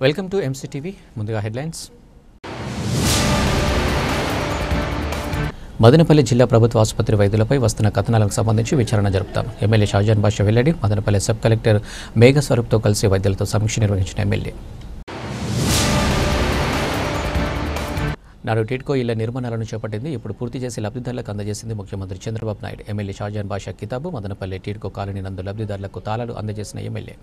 Welcome to MCTV. ముందుగా headlines. Madanapalle జిల్లా ప్రభుత్వ ఆసుపత్రి వైద్యులపై వస్తున్న కథనాలకు సంబంధించి విచారణ జరుపుతాం. ఎమ్మెల్యే షాజాన్ బాషా వెల్లడి. మదనపల్లి సబ్ కలెక్టర్ మేఘ స్వరూప్తో కలిసి వైద్యులతో సమీక్ష నిర్వహించిన ఎమ్మెల్యే. నాడు టిడ్కో ఇళ్ల నిర్మాణాలను చేపట్టింది. ఇప్పుడు పూర్తి చేసి లబ్ధిదారులకు అందజేసింది ముఖ్యమంత్రి చంద్రబాబు నాయుడు. ఎమ్మెల్యే షాజాన్ బాషా కితాబు. మదనపల్లి టిడ్కో కాలనీ నందు లబ్ధిదారులకు తాళాలు అందజేసిన ఎమ్మెల్యే.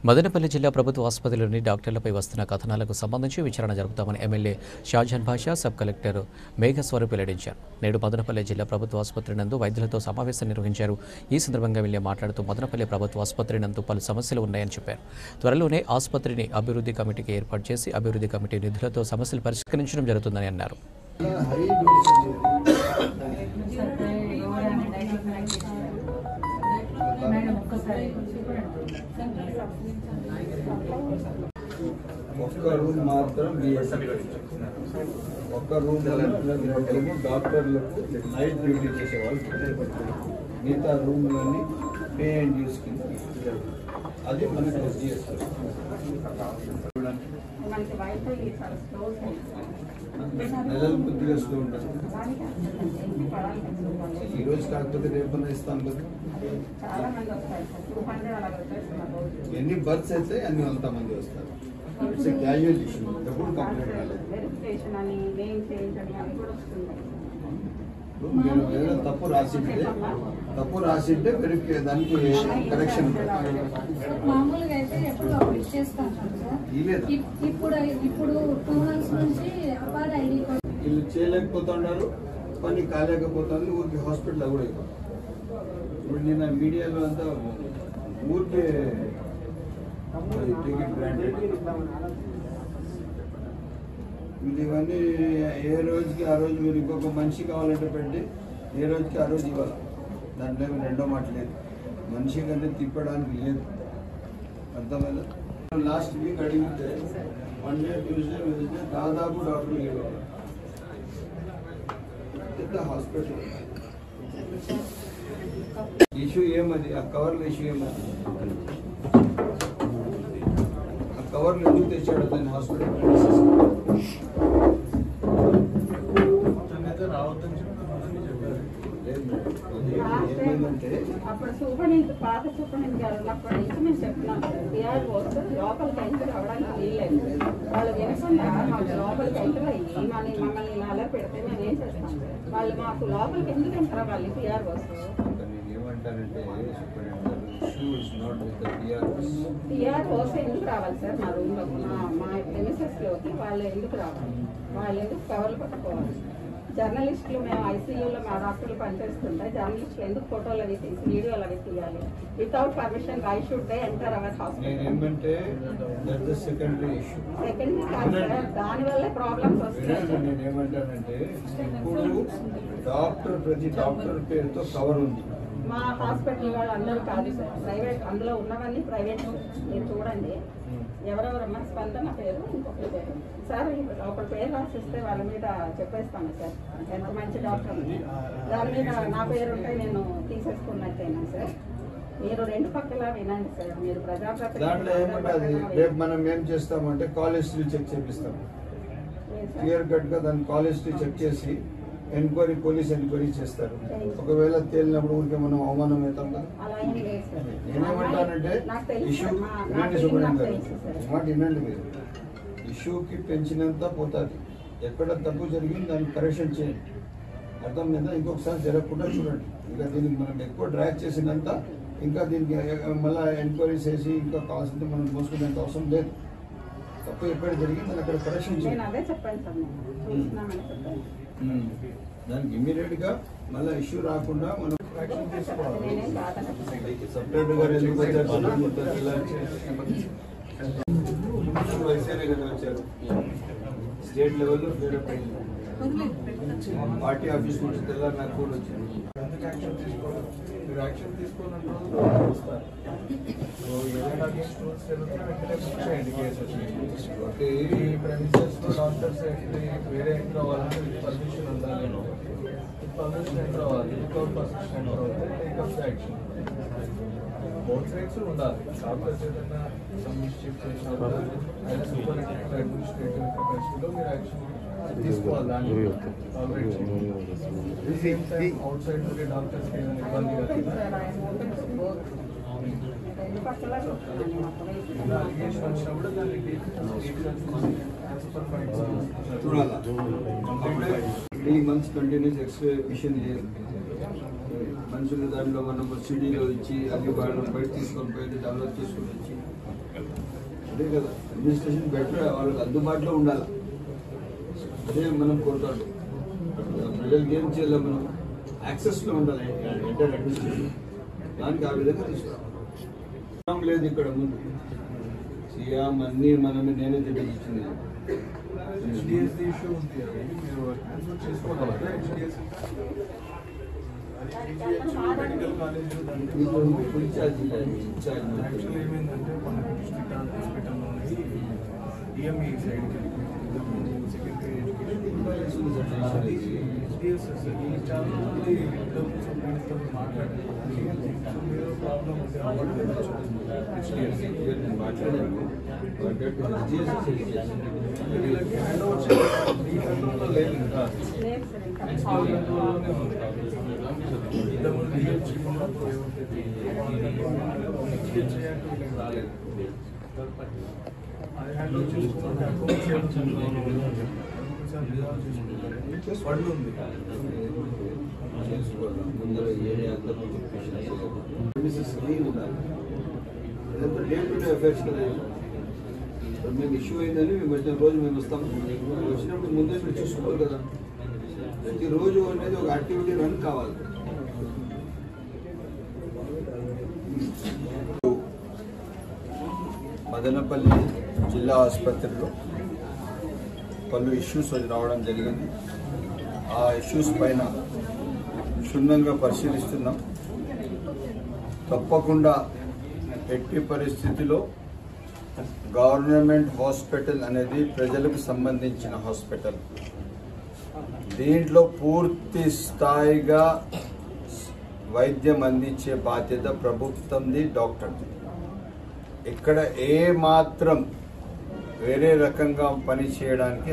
మదనపల్లి జిల్లా ప్రభుత్వ ఆసుపత్రిలోని డాక్టర్లపై వస్తున్న కథనాలకు సంబంధించి విచారణ జరుపుతామని ఎమ్మెల్యే షాజాన్ బాషా సబ్ కలెక్టర్ మేఘ స్వరూప్ వెల్లడించారు. నేడు మదనపల్లి జిల్లా ప్రభుత్వ ఆసుపత్రి నందు వైద్యులతో సమావేశం నిర్వహించారు. ఈ సందర్భంగా ఎమ్మెల్యే మాట్లాడుతూ మదనపల్లి ప్రభుత్వ ఆసుపత్రి నందు పలు సమస్యలు ఉన్నాయని చెప్పారు. త్వరలోనే ఆసుపత్రిని అభివృద్ధి కమిటీకి ఏర్పాటు చేసి అభివృద్ధి కమిటీ నిధులతో సమస్యలు పరిష్కరించడం జరుగుతుందని అన్నారు. ఒక్క రూమ్ మాత్రం ఒక్క రూమ్ డాక్టర్లకు నైట్ డ్యూటీ చేసేవాళ్ళు, మిగతా రూమ్లన్నీ పే అండ్ యూస్ కింద అది మనకు చేస్తారు. నెలలు కొద్దిగా స్లో ఉంటుంది. ఈరోజు కాకపోతే రేపన్నా ఇస్తాం కదా. ఎన్ని బర్త్స్ అయితే అన్ని అంతమంది వస్తారు. It's casual issue. ఎప్పుడు కంప్లైంట్ రాలేదు. మీరు ఏదైనా తప్పు రాసింటే వెరిఫై దానికి కరెక్షన్ మామూలుగా అయితే ఎప్పుడు వీళ్ళు చేయలేకపోతున్నారు, పని కాలేకపోతుంది. ఊరికి హాస్పిటల్ కూడా అయిపోతుంది. ఇప్పుడు నిన్న మీడియాలో అంతా ఊరికే టికెట్ గ్రాంటెడ్ ఇవన్నీ ఏ రోజుకి ఆ రోజు మీరు ఇంకొక మనిషి కావాలంటే పెట్టి ఏ రోజుకి ఆ రోజు ఇవ్వాలి. దాంట్లో రెండో మాట లేదు. మనిషి కంటే తిప్పడానికి లేదు. అర్థమైందా? లాస్ట్ వీక్ అడిగితే మండే ట్యూస్డే వెన్స్డే దాదాపు డాక్టర్లు ఇవ్వాలి. పెద్ద హాస్పిటల్ ఇష్యూ ఏమది? ఆ కవర్ల ఇష్యూ ఏమది? ఆ కవర్లు ఎందుకు తెచ్చాడు దాన్ని హాస్పిటల్? అప్పుడు సూపరింటెండెంట్ పాత సూపరింటెండెంట్ గారు ఉన్నప్పటి నుంచి మేము చెప్తున్నాం సార్, టీఆర్ పోస్ట్ లోపలికి ఎంటర్ అవ్వడానికి వీల్లేదు. వాళ్ళు వినకుండా మాకు లోపలికి ఎంటర్ అయ్యి మమ్మల్ని అలా పెడితే మేము ఏం చేస్తాం? వాళ్ళు మాకు లోపలికి ఎందుకు ఎంటర్ అవ్వాలి? టీఆర్ పోస్ట్ టీఆర్ పోస్ట్ ఎందుకు రావాలి సార్? మా రూమ్లో మా ప్రెమిసెస్లోకి వాళ్ళు ఎందుకు రావాలి? వాళ్ళు ఎందుకు కవర్లు పట్టుకోవాలి? జర్నలిస్టులు మేము ఐసీయూలో మా డాక్టర్లు పనిచేస్తుంటే జర్నలిస్టులు ఎందుకు ఫోటోలు అవి తీసి వీడియోలు అవి తీయాలి? Without permission why should they enter our hospital? Secondary కాదు సార్, దానివల్ల ప్రాబ్లమ్స్ వస్తాయి. నేను ఏమంటానంటే ఇప్పుడు ప్రతి డాక్టర్ పేరుతో కవర్ ఉంది. మా హాస్పిటల్ వాళ్ళు అందరూ కాదు సార్, ప్రైవేట్. అందులో ఉన్నవన్నీ ప్రైవేట్. మీరు చూడండి ఎవరెవరమ్మా స్పందన పేరు, ఇంకొకరి పేరు సార్. ఒకరి పేరు రాసిస్తే వాళ్ళ మీద చెప్పేస్తాను సార్ ఎంత మంచి డాక్టర్. దాని మీద నా పేరు ఉంటే నేను తీసేసుకున్నట్టేనా సార్? మీరు రెండు పక్కల వినండి సార్. మీరు దాంట్లో ఏముంటుంది? రేపు మనం ఏం చేస్తామంటే కాల్ హిస్టరీ చెక్ చేపిస్తాం. క్లియర్ కట్ గా దాన్ని కాల్ హిస్టరీ చెక్ చేసి ఎంక్వైరీ, పోలీస్ ఎంక్వైరీ చేస్తారు. ఒకవేళ తేలినప్పుడు ఊరికే మనం అవమానం అవుతాం కదా. నేనేమంటానంటే ఇష్యూ వినండి సూపరింటెండెంట్ గారు, మాట వినండి మీరు. ఇష్యూకి పెంచినంత పోతుంది. ఎక్కడ తప్పు జరిగింది దాన్ని కరెక్షన్ చేయండి. అర్థం మీద ఇంకొకసారి జరగకుండా చూడండి. ఇంకా దీనికి మనం ఎక్కువ డ్రాగ్ చేసినంత ఇంకా దీనికి మళ్ళీ ఎంక్వైరీ చేసి ఇంకా కావాల్సింది మనం మోసుకునేంత అవసరం లేదు. తప్పు ఎక్కడ జరిగింది అక్కడ కరెక్షన్ చేయండి. దానికి ఇమీడియట్ గా మళ్ళీ ఇష్యూ రాకుండా మనం యాక్షన్ తీసుకోవాలి. సపరేట్ గా ఎందుకు వైసీఆర్ కదా వచ్చారు. స్టేట్ లెవెల్లో ఫీడప్ అయింది. పార్టీ ఆఫీస్ నుంచి తెల్లారి నాకు కూడా వచ్చింది. యాక్షన్ తీసుకోవాలి. మీరు యాక్షన్ తీసుకున్నట్టు వస్తారు. ఓకే, ఈ ప్రెమిసెస్ లో డాక్టర్స్ వేరే ఎంటర్ అవ్వాలంటే పర్మిషన్ ఉండాలి. పర్మిషన్ ఎంటర్ అవ్వాలి. వితౌట్ పర్మిషన్ ఎంటర్ అవ్వాలి. Take up action. Both sides ఉండాలి. కాకపోతే ఏదైనా షిఫ్ట్ చేసినప్పుడు ఆయన సూపరింటెండెంట్ అడ్మినిస్ట్రేటివ్ కెపాసిటీలో మీరు యాక్షన్ తీసుకోవాలి. దాన్ని టాలరేట్ చేయాలి. సేమ్ టైం అవుట్ సైడ్ ఉండే డాక్టర్స్కి ఏమైనా ఇబ్బంది కలిగినా అలిగేషన్ వచ్చినప్పుడు దాన్ని చూడాలా 3 months కంటిన్యూస్ ఎక్స్రే మిషన్ లేదు. మనుషులు దాంట్లో మనం సిడీలో ఇచ్చి అన్ని బాగా బయట తీసుకొని పోయి డెవలప్ చేసుకొని వచ్చి అదే కదా అడ్మినిస్ట్రేషన్ బెటర్ వాళ్ళకి అందుబాటులో ఉండాలి. అదే మనం కోరుతాడు. ప్రజలకు ఏం చేయాలి, మనం యాక్సెస్లో ఉండాలి ఎంటర్ అడ్మినిస్ట్రేషన్. దానికి ఆ విధంగా తీసుకురావాలి. లేదు ఇక్కడ ముందు సీఎం అన్నీ మనమే నేనే తెప్పించింది. HDSC ఇష్యూ ఉంది. మీరు చేసుకోగలరా? మెడికల్ కాలేజ్ యాక్చువల్ ఏమైందంటే మన డిస్ట్రిక్ట్ హాస్పిటల్లోని DME side secretary education HDSS చాలా మంది వీళ్ళతో మాట్లాడారు. మీరు ప్రాబ్లం వీళ్ళకి హ్యాండ్ ఓవర్ చేయాలి. ఈ కంట్రోల్లో లేదు ఇంకా కంట్రోల్లోనే ఉంది. రాలేదు. అది హ్యాండ్ ఓవర్ చేసుకుంటే ఫండ్ ఉంది. చేసుకోవాలి ముందర ఏరియా అంతా క్లీన్ ఉండాలి. ఇదంతా డే టు డే అఫేర్స్ కదా. మేము ఇష్యూ అయిందని మేము వచ్చిన రోజు మేము వస్తాం. వచ్చినప్పుడు ముందే మీరు చూసుకోవాలి కదా. ప్రతిరోజు అనేది ఒక యాక్టివిటీ రన్ కావాలి. మదనపల్లి జిల్లా ఆసుపత్రిలో పలు ఇష్యూస్ రావడం జరిగింది. ఆ ఇష్యూస్ పైన క్షుణ్ణంగా పరిశీలిస్తున్నాం. తప్పకుండా ఎట్టి పరిస్థితిలో గవర్నమెంట్ హాస్పిటల్ అనేది ప్రజలకు సంబంధించిన హాస్పిటల్. దీంట్లో పూర్తి స్థాయిగా వైద్యం అందించే బాధ్యత ప్రభుత్వంది, డాక్టర్ది. ఇక్కడ ఏ మాత్రం వేరే రకంగా పని చేయడానికి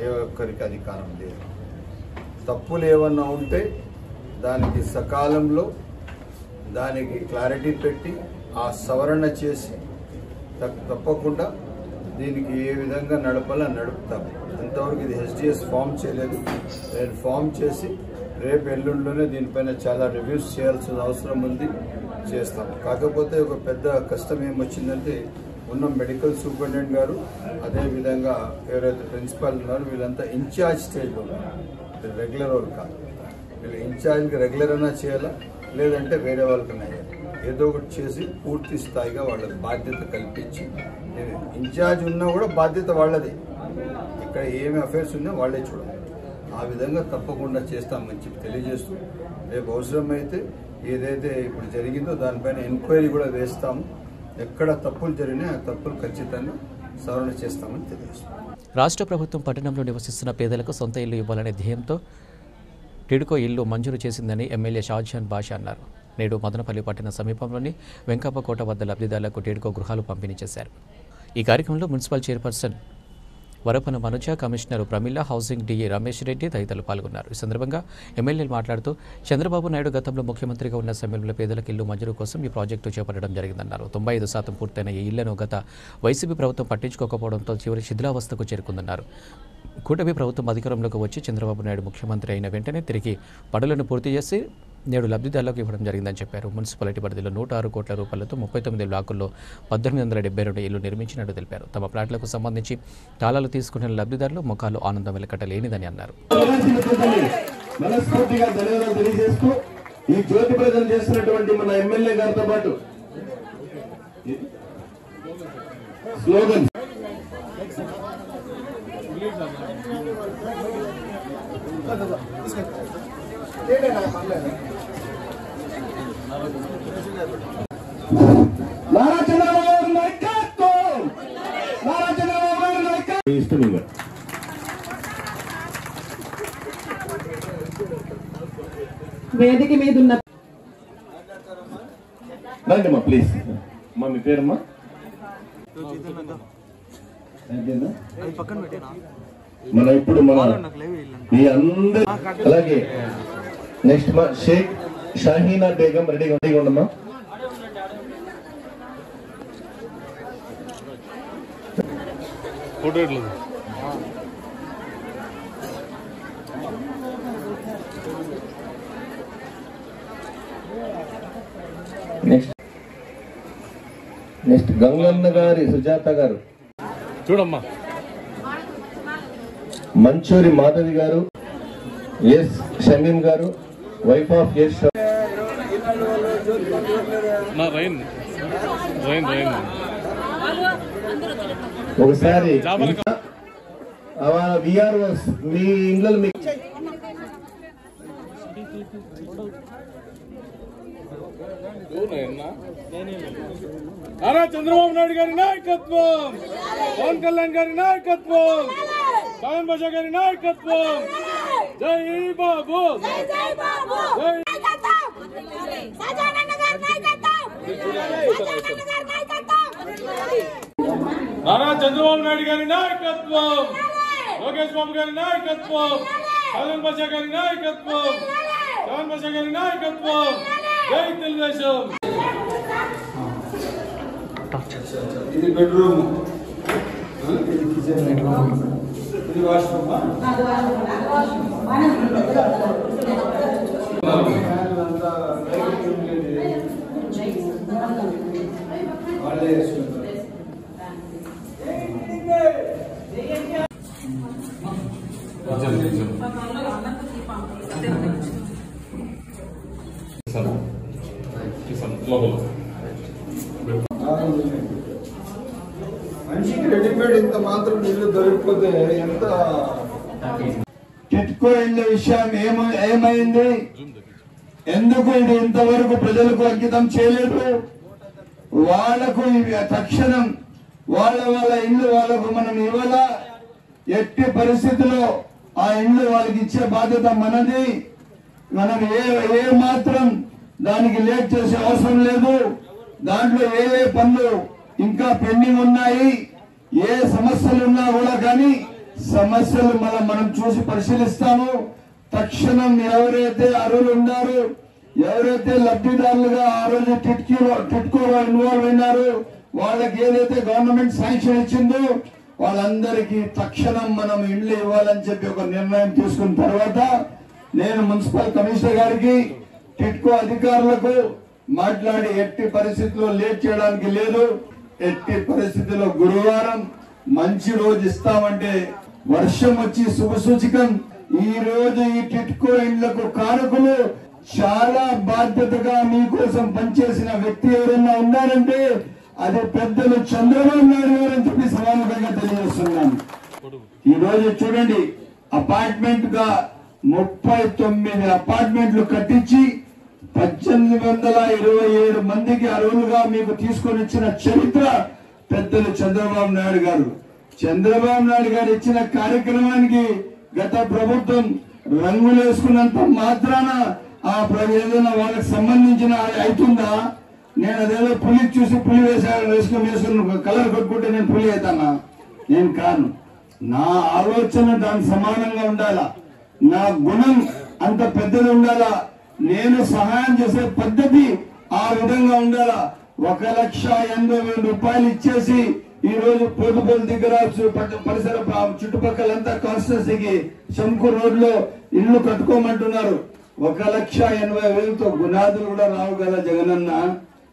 ఏ ఒక్కరికి అధికారం లేదు. తప్పులు ఏమన్నా ఉంటే దానికి సకాలంలో దానికి క్లారిటీ పెట్టి ఆ సవరణ చేసి తప్పకుండా దీనికి ఏ విధంగా నడపాలో నడుపుతాం. ఇంతవరకు ఇది HDS ఫామ్ చేయలేదు. నేను ఫామ్ చేసి రేపు ఎల్లుండిలోనే దీనిపైన చాలా రివ్యూస్ చేయాల్సిన అవసరం ఉంది, చేస్తాం. కాకపోతే ఒక పెద్ద కష్టం ఏమొచ్చిందంటే ఉన్న మెడికల్ సూపరింటెండెంట్ గారు, అదేవిధంగా ఎవరైతే ప్రిన్సిపాల్ ఉన్నారో వీళ్ళంతా ఇన్ఛార్జ్ స్టేజ్లో ఉన్నారు. రెగ్యులర్ వాళ్ళు కాదు. వీళ్ళు ఇన్ఛార్జ్కి రెగ్యులర్ అయినా చేయాలా, లేదంటే వేరే వాళ్ళకన్నా ఏదో ఒకటి చేసి పూర్తి స్థాయిగా వాళ్ళకి బాధ్యత కల్పించి, ఇన్ఛార్జ్ ఉన్నా కూడా బాధ్యత వాళ్ళది. ఇక్కడ ఏమి అఫైర్స్ ఉన్నా వాళ్ళే చూడాలి. ఆ విధంగా తప్పకుండా చేస్తామని చెప్పి తెలియజేస్తూ, రేపు అవసరమైతే ఏదైతే ఇప్పుడు జరిగిందో దానిపైన ఎంక్వైరీ కూడా వేస్తాము. ఎక్కడ తప్పులు జరిగినా ఆ తప్పులు ఖచ్చితంగా సవరణ చేస్తామని తెలియజేస్తాం. రాష్ట్ర ప్రభుత్వం పట్టణంలో నివసిస్తున్న పేదలకు సొంత ఇల్లు ఇవ్వాలనే ధ్యేయంతో టిడ్కో ఇల్లు మంజూరు చేసిందని ఎమ్మెల్యే షాజహాన్ బాషా అన్నారు. నేడు మదనపల్లి పట్టణ సమీపంలోని వెంకప్పకోట వద్ద లబ్ధిదారులకు టిడ్కో గృహాలు పంపిణీ చేశారు. ఈ కార్యక్రమంలో municipal chairperson Varapana Manuja, commissioner Pramila, housing DE Ramesh Reddy తదితరులు పాల్గొన్నారు. ఈ సందర్భంగా ఎమ్మెల్యేలు మాట్లాడుతూ చంద్రబాబు నాయుడు గతంలో ముఖ్యమంత్రిగా ఉన్న సమయంలో పేదలకు ఇల్లు మంజూరు కోసం ఈ ప్రాజెక్టు చేపట్టడం జరిగిందన్నారు. 95% పూర్తయిన ఈ ఇళ్లను గత వైసీపీ ప్రభుత్వం పట్టించుకోకపోవడంతో చివరి శిథిలావస్థకు చేరుకుందన్నారు. కూటమి ప్రభుత్వం అధికారంలోకి వచ్చి చంద్రబాబు నాయుడు ముఖ్యమంత్రి అయిన వెంటనే తిరిగి పనులను పూర్తి చేసి నేడు లబ్ధిదారులకు ఇవ్వడం జరిగిందని చెప్పారు. మున్సిపాలిటీ పరిధిలో 106 కోట్ల రూపాయలతో 39 బ్లాకుల్లో 1872 ఇళ్లు నిర్మించినట్టు తెలిపారు. తమ ప్లాట్లకు సంబంధించి తాళాలు తీసుకున్న లబ్ధిదారులు ముఖాల్లో ఆనందం వెలకట్టలేనిదని అన్నారు. మనస్ఫూర్తిగా ధన్యవాదాలు తెలియజేస్తూ ఈ జ్యోతి ప్రజలు చేస్తున్నటువంటి మన ఎమ్మెల్యే గారితో పాటు స్లోగన్ నారా చంద్రబాబు నాయకత్వం, నారా చంద్రబాబు నాయకత్వం ఇస్తున్నాం. వేదిక మీద ఉన్న రండి అమ్మా ప్లీజ్. అమ్మా మీ పేరమ్మా? మన ఇప్పుడు మీ అందరి అలాగే నెక్స్ట్ మా షేక్ షాహీనా బేగం రెడీగా ఉండమ్మా. నెక్స్ట్ గంగన్న గారి సుజాత గారు చూడమ్మా. మంచూరి మాధవి గారు, ఎస్ షమీం గారు, వైఫ్ ఆఫ్ ఎస్ ఒకసారి విఆర్ఓస్ మీ ఇంట్లో మీ నారా చంద్రబాబు నాయుడు గారి నాయకత్వం, పవన్ కళ్యాణ్ గారి నాయకత్వం, పవన్ బాషా గారి నాయకత్వం. జై బాబు, నారా చంద్రబాబు నాయుడు గారి నాయకత్వం, లోకేష్ బాబు గారి నాయకత్వం, పవన్ బాషా గారి నాయకత్వం, పవన్ బాషా గారి నాయకత్వం. జై తెలుగుదేశం. ఇది బెడ్రూమ్, ఇది కిచెన్, ఇది వాష్రూమ్. వాళ్ళే వేసుకుంటారు. మనిషికి రెడీమేడ్ ఇంత మాత్రం నీళ్లు దొరికిపోతే ఎంత. టిట్కో ఇళ్ళ విషయం ఏమైంది? ఎందుకు ఇది ఇంతవరకు ప్రజలకు అంకితం చేయలేదు? వాళ్లకు తక్షణం వాళ్ళ ఇల్లు వాళ్ళకు మనం ఇవ్వాలా. ఎట్టి పరిస్థితుల్లో ఆ ఇల్లు వాళ్ళకి ఇచ్చే బాధ్యత మనది. మనం ఏ మాత్రం దానికి లేట్ చేసే అవసరం లేదు. దాంట్లో ఏ పనులు ఇంకా పెండింగ్ ఉన్నాయి, ఏ సమస్యలు ఉన్నా కూడా కానీ సమస్యలు మనం చూసి పరిశీలిస్తాము. తక్షణం ఎవరైతే అర్హులు ఉన్నారో, ఎవరైతే లబ్ధిదారులుగా ఆ రోజు టిట్కోలో ఇన్వాల్వ్ అయినారో, వాళ్ళకి ఏదైతే గవర్నమెంట్ శాంక్షన్ ఇచ్చిందో వాళ్ళందరికీ తక్షణం మనం ఇండ్లు ఇవ్వాలని చెప్పి ఒక నిర్ణయం తీసుకున్న తర్వాత నేను మున్సిపల్ కమిషనర్ గారికి, టిట్కో అధికారులకు మాట్లాడి ఎట్టి పరిస్థితుల్లో లేట్ చేయడానికి లేదు. ఎట్టి పరిస్థితుల్లో గురువారం మంచి రోజు ఇస్తామంటే వర్షం వచ్చి శుభసూచకం. ఈ రోజు ఈ టిట్కో ఇండ్లకు కారకులు చాలా బాధ్యతగా మీకోసం పనిచేసిన వ్యక్తి ఎవరైనా ఉన్నారంటే అది పెద్దలు చంద్రబాబు నాయుడు గారు అని చెప్పి సమానంగా తెలియజేస్తున్నాను. ఈ రోజు చూడండి, అపార్ట్మెంట్ గా 39 అపార్ట్మెంట్లు కట్టించి 1827 మందికి అర్హులుగా మీకు తీసుకొని ఇచ్చిన చరిత్ర పెద్దలు చంద్రబాబు నాయుడు గారు. చంద్రబాబు నాయుడు గారు ఇచ్చిన కార్యక్రమానికి గత ప్రభుత్వం రంగులేసుకున్నంత మాత్రాన ఆ ఏదైనా వాళ్ళకి సంబంధించిన అవుతుందా? నేను అదేదో పులి చూసి పులి వేసుకుని కలర్ కొట్టుకుంటే నేను పులి అవుతానా? నేను కాను. నా ఆలోచన దానికి సమానంగా ఉండాలా, నా గుణం అంత పెద్దది ఉండాలా, నేను సహాయం చేసే పద్ధతి ఆ విధంగా ఉండాలా. 1,80,000 రూపాయలు ఇచ్చేసి ఈ రోజు పోతుపల్లి దగ్గర పరిసర చుట్టుపక్కలంతా కాన్స్టిట్యూన్సీకి శంకు రోడ్ లో ఇల్లు కట్టుకోమంటున్నారు. 1,80,000తో గునాదులు కూడా రావు కదా జగనన్న.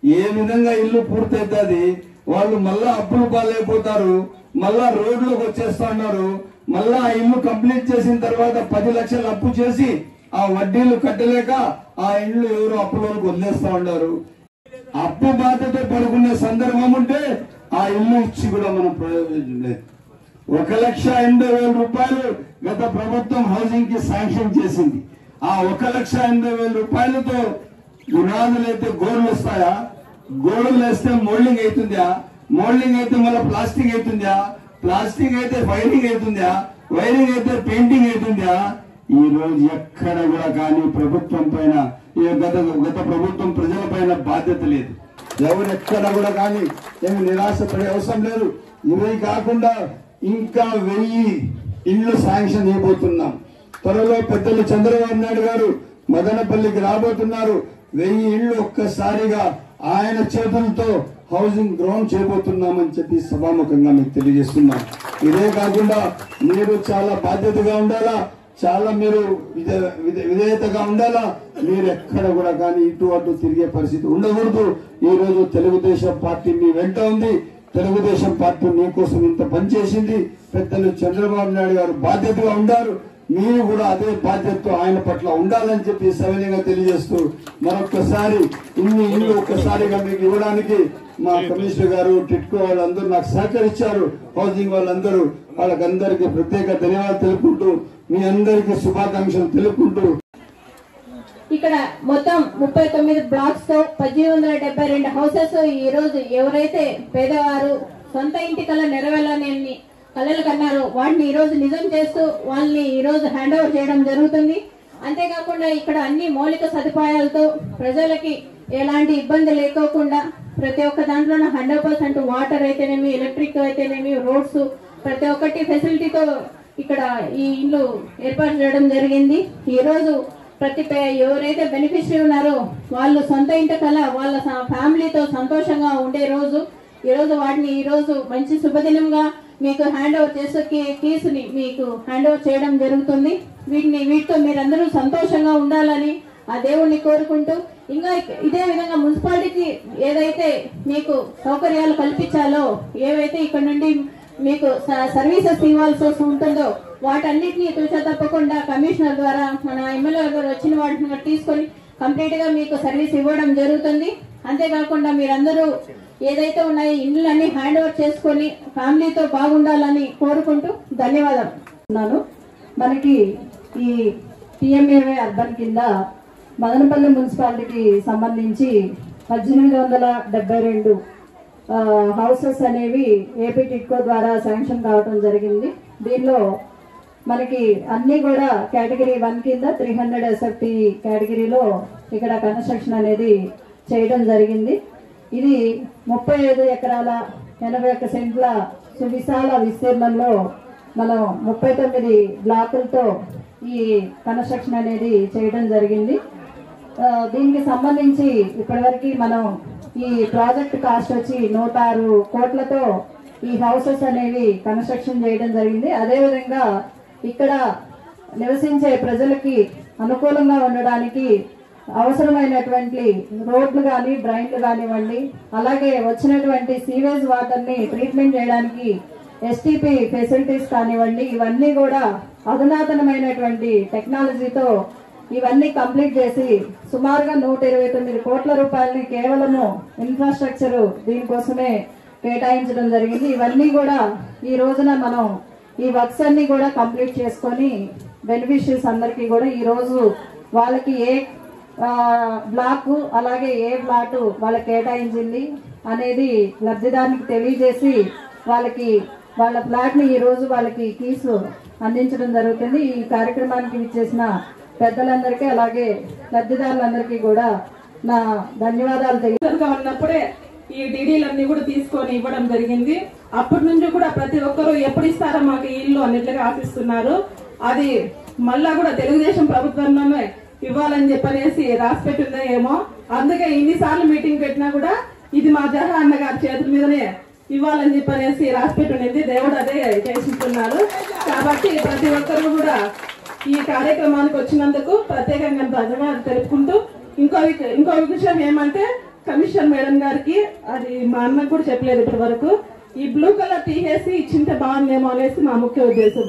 ఏ విధంగా ఇల్లు పూర్తవుతుంది? వాళ్ళు మళ్ళా అప్పులు పాలైపోతారు, మళ్ళా రోడ్లోకి వచ్చేస్తా ఉన్నారు. మళ్ళా ఆ ఇల్లు కంప్లీట్ చేసిన తర్వాత 10 లక్షలు అప్పు చేసి ఆ వడ్డీలు కట్టలేక ఆ ఇల్లు ఎవరు అప్పులోకి వదిలేస్తా ఉన్నారు. అప్పు బాధతో పడుకునే సందర్భం ఉంటే ఆ ఇల్లు ఇచ్చి కూడా మనం ప్రయోజనం లేదు. 1,80,000 రూపాయలు గత ప్రభుత్వం హౌసింగ్ కి శాంక్షన్ చేసింది. ఆ 1,80,000 రూపాయలతో గుణాదులైతే గోడలు వస్తాయా? గోడలు వేస్తే మోల్డింగ్ అవుతుందా? మోల్డింగ్ అయితే మళ్ళీ ప్లాస్టిక్ అవుతుందా? ప్లాస్టిక్ అయితే వైరింగ్ అవుతుందా? వైరింగ్ అయితే పెయింటింగ్ అవుతుందా? ఈ రోజు ఎక్కడ కూడా కానీ ప్రభుత్వం పైన గత ప్రభుత్వం ప్రజల పైన బాధ్యత లేదు. ఎవరు ఎక్కడ కూడా కానీ ఏమి నిరాశపడే అవసరం లేదు. ఇవి కాకుండా ఇంకా 1000 ఇళ్ళు శాంక్షన్ చేయబోతున్నాం. త్వరలో పెద్దలు చంద్రబాబు నాయుడు గారు మదనపల్లికి రాబోతున్నారు. 1000 ఇళ్ళు ఒక్కసారిగా ఆయన చేతులతో హౌసింగ్ గ్రౌండ్ చేయబోతున్నామని చెప్పి సభాముఖంగా మీకు తెలియజేస్తున్నాం. ఇదే కాకుండా మీరు చాలా బాధ్యతగా ఉండాలా, చాలా మీరు విధేయతగా ఉండాలా. మీరు ఎక్కడ కూడా కానీ ఇటు అటు తిరిగే పరిస్థితి ఉండకూడదు. ఈ రోజు తెలుగుదేశం పార్టీ మీ వెంట ఉంది. తెలుగుదేశం పార్టీ మీకోసం ఇంత పనిచేసింది. పెద్దలు చంద్రబాబు నాయుడు గారు బాధ్యతగా ఉండారు. మీరు కూడా అదే బాధ్యతతో ఆయన పట్ల ఉండాలని చెప్పి సవినయంగా తెలియజేస్తూ మరొక్కసారి ఇన్ని ఇల్లు ఒక్కసారిగా మీకు ఇవ్వడానికి మా కమిషనర్ గారు, టిట్కో వాళ్ళందరూ నాకు సహకరించారు. హౌసింగ్ వాళ్ళందరూ, వాళ్ళకందరికీ ప్రత్యేక ధన్యవాదాలు తెలుపుకుంటూ మీ అందరికీ శుభాకాంక్షలు తెలుపుకుంటూ ఇక్కడ మొత్తం 39 బ్లాక్స్ తో 1872 హౌసెస్ ఈ రోజు ఎవరైతే పేదవారు సొంత ఇంటి కళ నెరవేరాలని కళలు కన్నారో వాటిని ఈ రోజు నిజం చేస్తూ వాళ్ళని ఈ రోజు హ్యాండ్ ఓవర్ చేయడం జరుగుతుంది. అంతేకాకుండా ఇక్కడ అన్ని మౌలిక సదుపాయాలతో ప్రజలకి ఎలాంటి ఇబ్బంది లేకోకుండా ప్రతి ఒక్క దాంట్లో 100% వాటర్ అయితేనేమి, ఎలక్ట్రిక్ అయితేనేమి, రోడ్స్ ప్రతి ఒక్కటి ఫెసిలిటీతో ఇక్కడ ఈ ఇల్లు ఏర్పాటు చేయడం జరిగింది. ఈ రోజు ఎవరైతే బెనిఫిషరీ ఉన్నారో వాళ్ళు సొంత ఇంటి కల వాళ్ళ ఫ్యామిలీతో సంతోషంగా ఉండే రోజు ఈ రోజు. వాటిని ఈ రోజు మంచి శుభదినంగా మీకు హ్యాండ్ ఓవర్ చేసే కీస్ని మీకు హ్యాండ్ ఓవర్ చేయడం జరుగుతుంది. వీటితో మీరందరూ సంతోషంగా ఉండాలని ఆ దేవుణ్ణి కోరుకుంటూ, ఇంకా ఇదే విధంగా మున్సిపాలిటీకి ఏదైతే మీకు సౌకర్యాలు కల్పించాలో, ఏవైతే ఇక్కడ నుండి మీకు సర్వీసెస్ ఇవ్వాల్సి ఉంటుందో వాటన్నిటినీ తూచా తప్పకుండా కమిషనర్ ద్వారా మన ఎమ్మెల్యే గారు వచ్చిన వాటిని తీసుకొని కంప్లీట్ గా మీకు సర్వీస్ ఇవ్వడం జరుగుతుంది. అంతేకాకుండా మీరందరూ ఏదైతే ఉన్నాయో ఇండ్లన్నీ హ్యాండ్ ఓవర్ చేసుకొని ఫ్యామిలీతో బాగుండాలని కోరుకుంటూ ధన్యవాదాలు. మనకి ఈ PMAY అర్బన్ కింద మదనపల్లి మున్సిపాలిటీకి సంబంధించి 1872 హౌసెస్ అనేవి ఏపీ టిట్కో ద్వారా శాంక్షన్ కావడం జరిగింది. దీనిలో మనకి అన్ని కూడా కేటగిరీ 1 కింద 300 SFT కేటగిరీలో ఇక్కడ కన్స్ట్రక్షన్ అనేది చేయడం జరిగింది. ఇది 35 ఎకరాల 81 సెంట్ల సువిశాల విస్తీర్ణంలో మనం 39 బ్లాకులతో ఈ కన్స్ట్రక్షన్ అనేది చేయడం జరిగింది. దీనికి సంబంధించి ఇప్పటివరకు మనం ఈ ప్రాజెక్ట్ కాస్ట్ వచ్చి 106 కోట్లతో ఈ హౌసెస్ అనేవి కన్స్ట్రక్షన్ చేయడం జరిగింది. అదేవిధంగా ఇక్కడ నివసించే ప్రజలకి అనుకూలంగా ఉండడానికి అవసరమైనటువంటి రోడ్లు కానీ, డ్రైన్లు కానివ్వండి, అలాగే వచ్చినటువంటి సీవేజ్ వాటర్ని ట్రీట్మెంట్ చేయడానికి STP ఫెసిలిటీస్ కానివ్వండి, ఇవన్నీ కూడా అధునాతనమైనటువంటి టెక్నాలజీతో ఇవన్నీ కంప్లీట్ చేసి సుమారుగా 129 కోట్ల రూపాయలని కేవలము ఇన్ఫ్రాస్ట్రక్చర్ దీనికోసమే కేటాయించడం జరిగింది. ఇవన్నీ కూడా ఈ రోజున మనం ఈ వర్క్స్ అన్ని కూడా కంప్లీట్ చేసుకొని బెనిఫిషరీస్ అందరికీ కూడా ఈ రోజు వాళ్ళకి ఏ బ్లాక్ అలాగే ఏ ప్లాట్ వాళ్ళకి కేటాయించింది అనేది లబ్ధిదారునికి తెలియజేసి వాళ్ళకి వాళ్ళ ప్లాట్ ని ఈ రోజు వాళ్ళకి కీస్ అందించడం జరుగుతుంది. ఈ కార్యక్రమానికి విచ్చేసిన పెద్దలందరికీ అలాగే లబ్ధిదారులందరికీ కూడా నా ధన్యవాదాలు ఉన్నప్పుడే ఈ డీడీలన్నీ కూడా తీసుకొని ఇవ్వడం జరిగింది. అప్పటి నుంచి కూడా ప్రతి ఒక్కరూ ఎప్పుడు ఇస్తారో మాకు ఇల్లు అన్నిట్లుగా ఆశిస్తున్నారు. అది మళ్ళా కూడా తెలుగుదేశం ప్రభుత్వంలోనే ఇవ్వాలని చెప్పనేసి రాసి పెట్టిందో ఏమో, అందుకే ఇన్నిసార్లు మీటింగ్ పెట్టినా కూడా ఇది మా జహా అన్న గారి చేతుల మీదనే ఇవ్వాలని చెప్పనేసి రాసి పెట్టుండేది. దేవుడు అదే చేసిస్తున్నారు. కాబట్టి ప్రతి ఒక్కరు కూడా ఈ కార్యక్రమానికి వచ్చినందుకు ప్రత్యేకంగా ధన్యవాదాలు తెలుపుకుంటూ, ఇంకో విషయం ఏమంటే కమిషనర్ మేడం గారికి అది మా అన్నకు కూడా చెప్పలేదు ఇప్పటి వరకు, ఈ బ్లూ కలర్ తీసేసి ఇచ్చింటే బాగుందేమో అనేసి మా ముఖ్య ఉద్దేశం.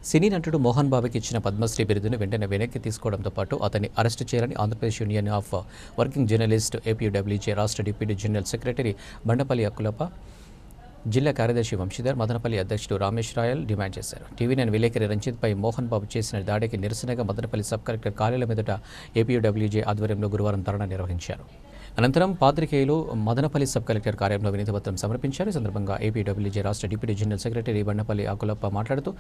సినీ నటుడు మోహన్ బాబుకి ఇచ్చిన పద్మశ్రీ బిరుదును వెంటనే వెనక్కి తీసుకోవడంతో పాటు అతన్ని అరెస్టు చేయాలని Andhra Pradesh union of working journalist APUWJ రాష్ట్ర deputy general secretary Bandapalli Akkulappa, జిల్లా కార్యదర్శి వంశీధర్, మదనపల్లి అధ్యక్షుడు రమేష్ రాయల్ డిమాండ్ చేశారు. TV9 విలేకరి రంజిత్పై మోహన్ బాబు చేసిన దాడికి నిరసనగా మదనపల్లి సబ్ కలెక్టర్ కార్యాలయం ఎదుట APUWJ ఆధ్వర్యంలో గురువారం ధర్నా నిర్వహించారు. అనంతరం పాత్రికేయులు మదనపల్లి సబ్ కలెక్టర్ కార్యాలయంలో వినతిపత్రం సమర్పించారు. ఈ సందర్భంగా ఏపీడబ్ల్యూజే రాష్ట్ర డిప్యూటీ జనరల్ సెక్రటరీ బండపల్లి ఆకులప్ప మాట్లాడుతూ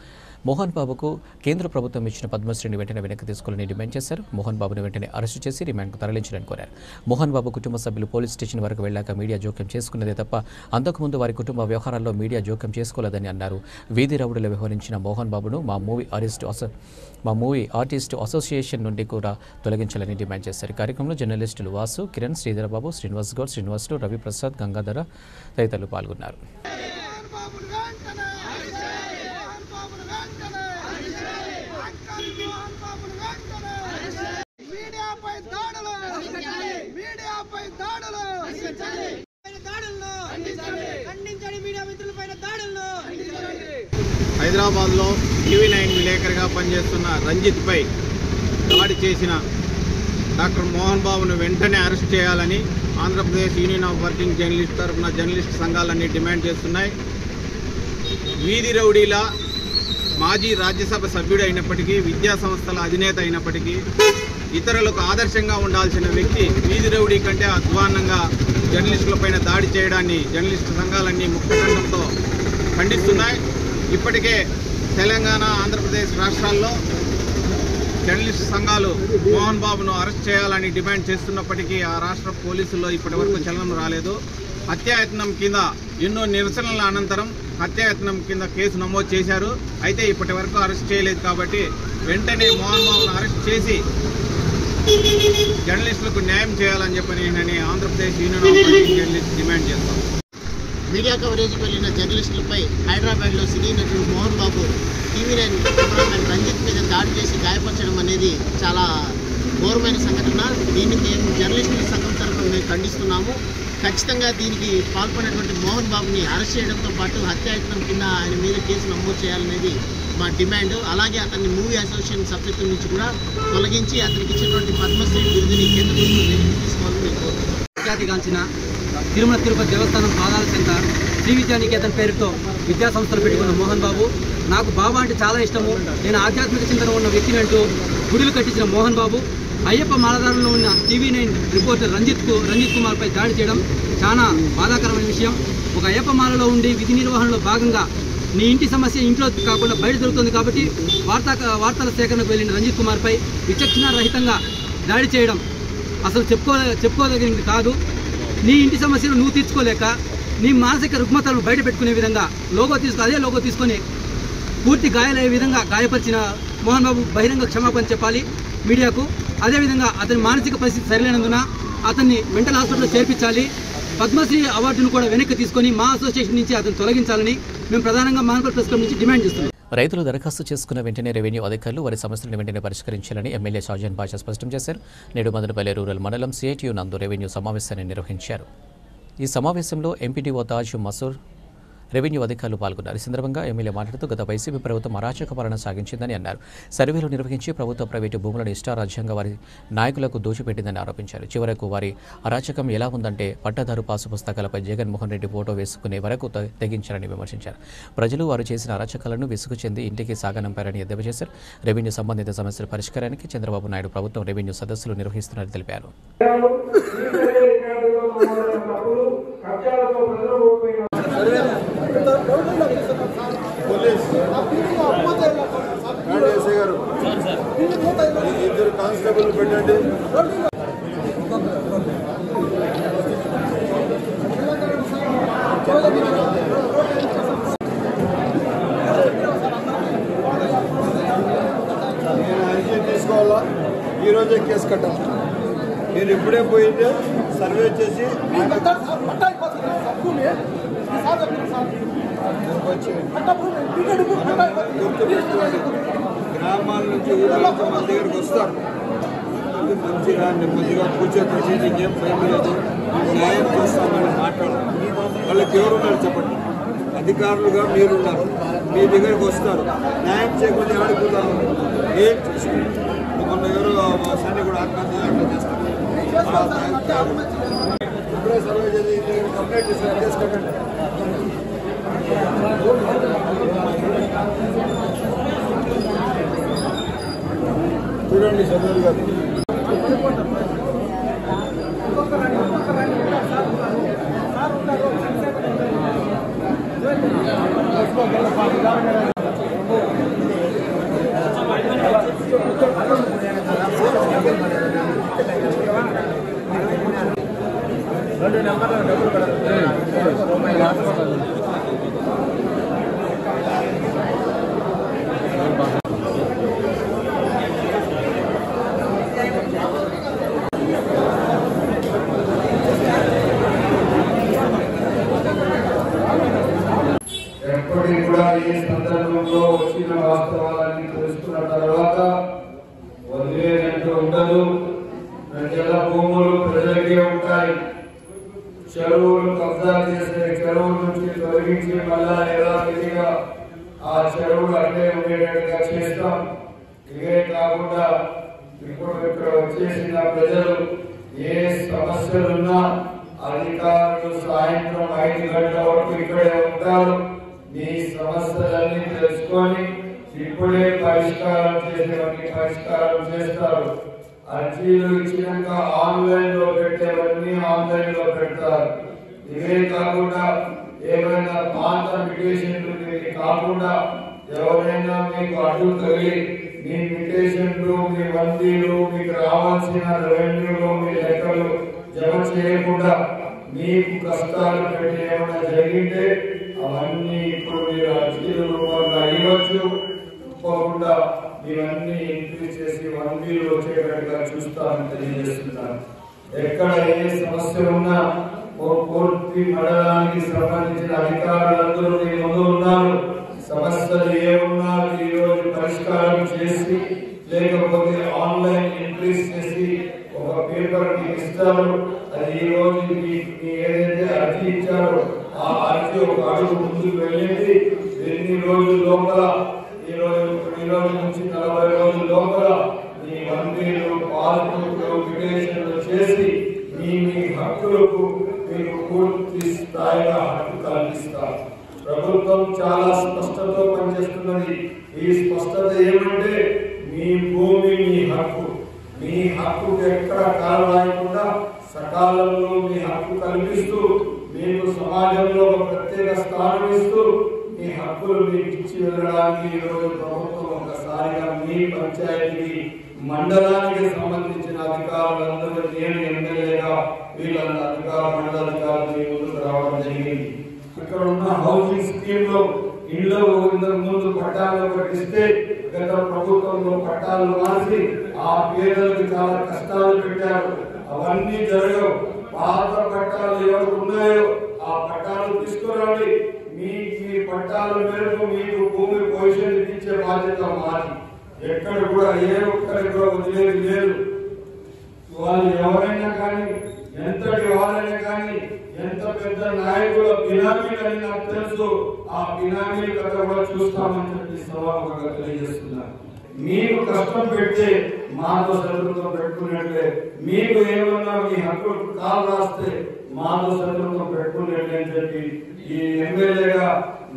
మోహన్ బాబుకు కేంద్ర ప్రభుత్వం ఇచ్చిన పద్మశ్రీని వెంటనే వెనక్కి తీసుకోవాలని డిమాండ్ చేశారు. మోహన్ బాబును వెంటనే అరెస్టు చేసి రిమాండ్కు తరలించాలని కోరారు. మోహన్ బాబు కుటుంబ సభ్యులు పోలీస్ స్టేషన్ వరకు వెళ్లాక మీడియా జోక్యం చేసుకున్నదే తప్ప అంతకుముందు వారి కుటుంబ వ్యవహారాల్లో మీడియా జోక్యం చేసుకోలేదని అన్నారు. వీధి రౌడీలు వ్యవహరించిన మోహన్ బాబును మా మూవీ ఆర్టిస్ట్ అసోసియేషన్ నుండి కూడా తొలగించాలని డిమాండ్ చేశారు. కార్యక్రమంలో జర్నలిస్టులు వాసు, కిరణ్, శ్రీధరబాబు, శ్రీనివాస్ గౌడ్, శ్రీనివాసులు, రవిప్రసాద్, గంగాధర తదితరులు పాల్గొన్నారు. హైదరాబాద్లో TV9 విలేకరిగా పనిచేస్తున్న రంజిత్పై దాడి చేసిన డాక్టర్ మోహన్ బాబును వెంటనే అరెస్ట్ చేయాలని Andhra Pradesh union of working journalist తరఫున జర్నలిస్ట్ సంఘాలన్నీ డిమాండ్ చేస్తున్నాయి. వీధి రౌడీల మాజీ రాజ్యసభ సభ్యుడు అయినప్పటికీ, విద్యా సంస్థల అధినేత అయినప్పటికీ, ఇతరులకు ఆదర్శంగా ఉండాల్సిన వ్యక్తి వీధి రౌడీ కంటే అధ్వాన్నంగా జర్నలిస్టులపైన దాడి చేయడాన్ని జర్నలిస్టు సంఘాలన్నీ ముక్తకంఠంతో ఖండిస్తున్నాయి. ఇప్పటికే తెలంగాణ, ఆంధ్రప్రదేశ్ రాష్ట్రాల్లో జర్నలిస్టు సంఘాలు మోహన్ బాబును అరెస్ట్ చేయాలని డిమాండ్ చేస్తున్నప్పటికీ ఆ రాష్ట్ర పోలీసుల్లో ఇప్పటివరకు చలనం రాలేదు. హత్యాయత్నం కింద ఎన్నో నిరసనల అనంతరం హత్యాయత్నం కింద కేసు నమోదు చేశారు. అయితే ఇప్పటి వరకు అరెస్ట్ చేయలేదు. కాబట్టి వెంటనే మోహన్ బాబును అరెస్ట్ చేసి జర్నలిస్టులకు న్యాయం చేయాలని చెప్పని నేను Andhra Pradesh union of working journalist demand చేస్తాం. మీడియా కవరేజ్కి వెళ్ళిన జర్నలిస్టులపై హైదరాబాద్లో సినీ నటుడు మోహన్ బాబు TV9 కెమెరామెన్ రంజిత్ మీద దాడి చేసి గాయపరచడం అనేది చాలా ఘోరమైన సంఘటన. దీన్ని మేము జర్నలిస్టుల సంఘం తరఫున మేము ఖండిస్తున్నాము. ఖచ్చితంగా దీనికి పాల్పడినటువంటి మోహన్ బాబుని అరెస్ట్ చేయడంతో పాటు హత్యాయత్నం కింద ఆయన మీద కేసు నమోదు చేయాలనేది మా డిమాండ్. అలాగే అతన్ని మూవీ అసోసియేషన్ సభ్యత్వం నుంచి కూడా తొలగించి అతనికి ఇచ్చినటువంటి పద్మశ్రీ బిరుదుని కేంద్ర ప్రభుత్వం తీసుకోవాలని మేము కోరుతున్నాం. ఖ్యాతిగాంచిన తిరుమల తిరుపతి దేవస్థానం పాదాల చెంత శ్రీ విద్యానికేతన్ పేరుతో విద్యా సంస్థలు పెట్టుకున్న మోహన్ బాబు, నాకు బాబా అంటే చాలా ఇష్టము, నేను ఆధ్యాత్మిక చింతన ఉన్న వ్యక్తిని అంటూ గుడులు కట్టించిన మోహన్ బాబు అయ్యప్ప మాలదారులో ఉన్న TV9 రిపోర్టర్ రంజిత్ కుమార్పై దాడి చేయడం చాలా బాధాకరమైన విషయం. ఒక అయ్యప్ప మాలలో ఉండి విధి నిర్వహణలో భాగంగా నీ ఇంటి సమస్య ఇంట్లో కాకుండా బయట దొరుకుతుంది కాబట్టి వార్తల సేకరణకు వెళ్ళిన రంజిత్ కుమార్పై విచక్షణ రహితంగా దాడి చేయడం అసలు చెప్పుకోదగినది కాదు. నీ ఇంటి సమస్యను నువ్వు తీర్చుకోలేక నీ మానసిక రుగ్మతలను బయట పెట్టుకునే విధంగా అదే లోగో తీసుకొని పూర్తి గాయాలయ్యే విధంగా గాయపరిచిన మోహన్ బాబు బహిరంగ క్షమాపణ చెప్పాలి మీడియాకు. అదేవిధంగా అతని మానసిక పరిస్థితి సరిలేనందున అతన్ని మెంటల్ హాస్పిటల్లో చేర్పించాలి. పద్మశ్రీ అవార్డును కూడా వెనక్కి తీసుకొని మా అసోసియేషన్ నుంచి అతను తొలగించాలని మేము ప్రధానంగా మదనపల్లి ప్రెస్ క్లబ్ నుంచి డిమాండ్ చేస్తున్నాం. రైతులు దరఖాస్తు చేసుకున్న వెంటనే రెవెన్యూ అధికారులు వారి సమస్యలను వెంటనే పరిష్కరించాలని ఎమ్మెల్యే షాజాన్ బాషా స్పష్టం చేశారు. నేడు మదనపల్లి రూరల్ మండలం CITU నందు రెవెన్యూ సమావేశాన్ని నిర్వహించారు. ఈ సమావేశంలో ఎంపీడీఓ తాజ్ మసూర్, రెవెన్యూ అధికారులు పాల్గొన్నారు. ఈ సందర్భంగా ఎమ్మెల్యే మాట్లాడుతూ గత వైసీపీ ప్రభుత్వం అరాచక పాలన సాగించిందని అన్నారు. సర్వేలు నిర్వహించి ప్రభుత్వ ప్రైవేటు భూములను ఇష్టారాజ్యంగా వారి నాయకులకు దోచిపెట్టిందని ఆరోపించారు. చివరకు వారి అరాచకం ఎలా ఉందంటే పట్టాదారు పాసు పుస్తకాలపై జగన్మోహన్ రెడ్డి ఫోటో వేసుకునే వరకు తెగించారని విమర్శించారు. ప్రజలు వారు చేసిన అరాచకాలను విసుగు చెంది ఇంటికి సాగనంపారని ఎద్దేవా చేశారు. రెవెన్యూ సంబంధిత సమస్యల పరిష్కారానికి చంద్రబాబు నాయుడు ప్రభుత్వం రెవెన్యూ సదస్సులు నిర్వహిస్తున్నారని తెలిపారు. ఇద్దరు కానిస్టేబుల్ పెట్టండి. నేను అర్జీ తీసుకోవాలా, ఈరోజే కేసు కట్టాలి. మీరు ఇప్పుడే పోయిందే సర్వే చేసి గ్రామాల నుంచి ఊళ్ళకి మన దగ్గరికి వస్తారు. మంచిగా నెమ్మదిగా కూర్చోపెట్టి నీకేం భయం లేదు, న్యాయం చేస్తామని మాట్లాడాలి. వాళ్ళకి ఎవరున్నారు చెప్పండి? అధికారులుగా మీరున్నారు, మీ దగ్గరికి వస్తారు. న్యాయం చేయకుండా ఆడుకుంటారు. ఏం చేసుకుంటారు? మొన్న ఎవరు సన్ని కూడా ఆత్మహత్య చేస్తారు. ఇప్పుడే సర్వే చేసి కంప్లైంట్ చేసి చేసుకోకండి. చూడండి చంద్రుడు గారు ఎప్పటికీ కూడా ఈ సందర్భంలో వచ్చిన వాస్తవాలన్నీ తెలుసుకున్న తర్వాత వదిలేనట్టు ఉండదు. ప్రజల భూములు ప్రజలకే ఉంటాయి. చెరువులు కబ్జా చేసే చెరువుల నుంచి తొలగించి మళ్ళా యథావిధిగా ఆ చెరువులు అట్లే ఉండేటట్టుగా చేస్తాం. ఇవే కాకుండా ఇప్పుడు ఇక్కడ వచ్చేసిన ప్రజలు ఏ సమస్యలున్నా అధికారులు సాయంత్రం 5 గంటల వరకు ఇక్కడే ఉంటారు. మీ సమస్యలన్నీ తెలుసుకొని ఇప్పుడే పరిష్కారం చేసేవన్నీ పరిష్కారం చేస్తారు. అర్జీలు ఇచ్చినాక ఆన్లైన్ లో పెట్టేవన్నీ ఆన్లైన్ లో పెడతారు. ఇవే కాకుండా ఏమైనా పాత పిటిషన్లు కాకుండా ఎవరైనా మీకు అడ్డు తగిలి మీ పిటిషన్లు మీ వందీలు మీకు రావాల్సిన రెవెన్యూలు మీ లెక్కలు జమ చేయకుండా మీకు కష్టాలు పెట్టి ఏమైనా జరిగితే అవన్నీ ఇప్పుడు మీరు అర్జీల రూపంగా ఇవ్వచ్చు. తప్పకుండా ఇవన్నీ ఇంక్రీజ్ చేసి వందీలు వచ్చేటట్టుగా చూస్తామని తెలియజేస్తున్నాను. ఎక్కడ ఏ సమస్య ఉన్నా పూర్తి మండలానికి సంబంధించిన అధికారులందరూ మీ ముందు ఉన్నారు. సమస్యలు ఏమున్నా ఈ రోజు పరిష్కారం చేసి లేకపోతే ఆన్లైన్ ఇంక్రీజ్ చేసి ఒక పేపర్ మీకు ఇస్తారు. అది ఈ రోజు ఏదైతే అర్జీ ఇచ్చారో ఆ అర్జీ ఒక అడుగు ముందుకు వెళ్ళింది. ఎన్ని రోజుల లోపల ఈ రోజు నుంచి 40 రోజుల లోపల మీ వందీలు పాస్బుక్లు పిటిషన్లు చేసి మీ హక్కులకు మీకు పూర్తి స్థాయిగా హక్కు కల్పిస్తారు. ప్రభుత్వం చాలా స్పష్టతతో పనిచేస్తున్నది. ఈ స్పష్టత ఏమంటే మీ భూమి మీ హక్కు. మీ హక్కు ఎక్కడ కాలరాయకుండా సకాలంలో మీ హక్కు కల్పిస్తూ మీకు సమాజంలో ఒక ప్రత్యేక స్థానం ఇస్తూ మీ హక్కులు మీకు ఇచ్చి వెళ్ళడానికి ఈరోజు ప్రభుత్వం ఒకసారిగా మీ పంచాయతీకి మండలానికి సంబంధించిన అధికారులందరూ నేను ఎమ్మెల్యేగా వీళ్ళందరూ అధికారులు మండలాధికారులు మీ ముందుకు రావడం జరిగింది. ఇక్కడ ఉన్న హౌసింగ్ స్కీమ్ లో ఇళ్ళు ముందు పట్టాలు కట్టిస్తే గత ప్రభుత్వంలో పట్టాలు మార్చి ఆ పేదలకు చాలా కష్టాలు పెట్టారు. అవన్నీ జరగవు. పాత పట్టాలు ఎవరు ఉన్నాయో ఆ పట్టాలు తీసుకురండి. మీ పట్టాల మేరకు మీకు భూమి పొజిషన్ ఇచ్చే బాధ్యత మాది. ఎక్కడ కూడా ఏ ఒక్కరికి కూడా వదిలేదు లేదు. వాళ్ళు ఎవరైనా కానీ ఎంతటి వాళ్ళైనా కానీ ఎంత పెద్ద నాయకుల బినామీలని నాకు తెలుసు. ఆ బినామీల కథ కూడా చూస్తామని చెప్పి సభాముఖంగా తెలియజేస్తున్నారు. మీకు కష్టం పెడితే మాతో శత్రుత్వం పెట్టుకున్నట్లే, మీకు ఏమన్నా మీ హక్కులు కాలు రాస్తే మాతో శత్రుత్వం పెట్టుకున్నట్లే అని చెప్పి ఈ ఎమ్మెల్యేగా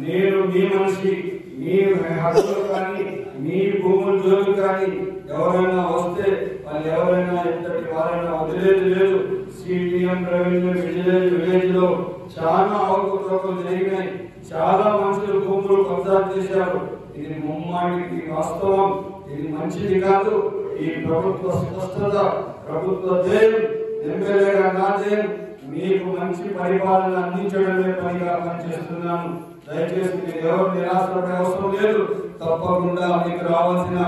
నేను మీ మనిషి, మీ హక్కులు కానీ మీ భూముల జోలు కానీ ఎవరైనా వస్తే వాళ్ళు ఎవరైనా ఎంతటి వారైనా వదిలేదు లేదు. సిటిఎం రెవెన్యూ విలేజ్ లో చాలా అవకతవకలు జరిగినాయి. చాలా మనుషులు భూములు కబ్జా చేశారు. ఇది ముమ్మాటికి వాస్తవం. ఇది మంచిది కాదు. ఈ ప్రభుత్వ స్పష్టత, ప్రభుత్వ ధ్యేయం, ఎమ్మెల్యేగా నా ధ్యేయం మీకు మంచి పరిపాలన అందించడమే పనిగా పనిచేస్తున్నాను. దయచేసి మీరు ఎవరు నిరాశపడే అవసరం లేదు. తప్పకుండా మీకు రావాల్సిన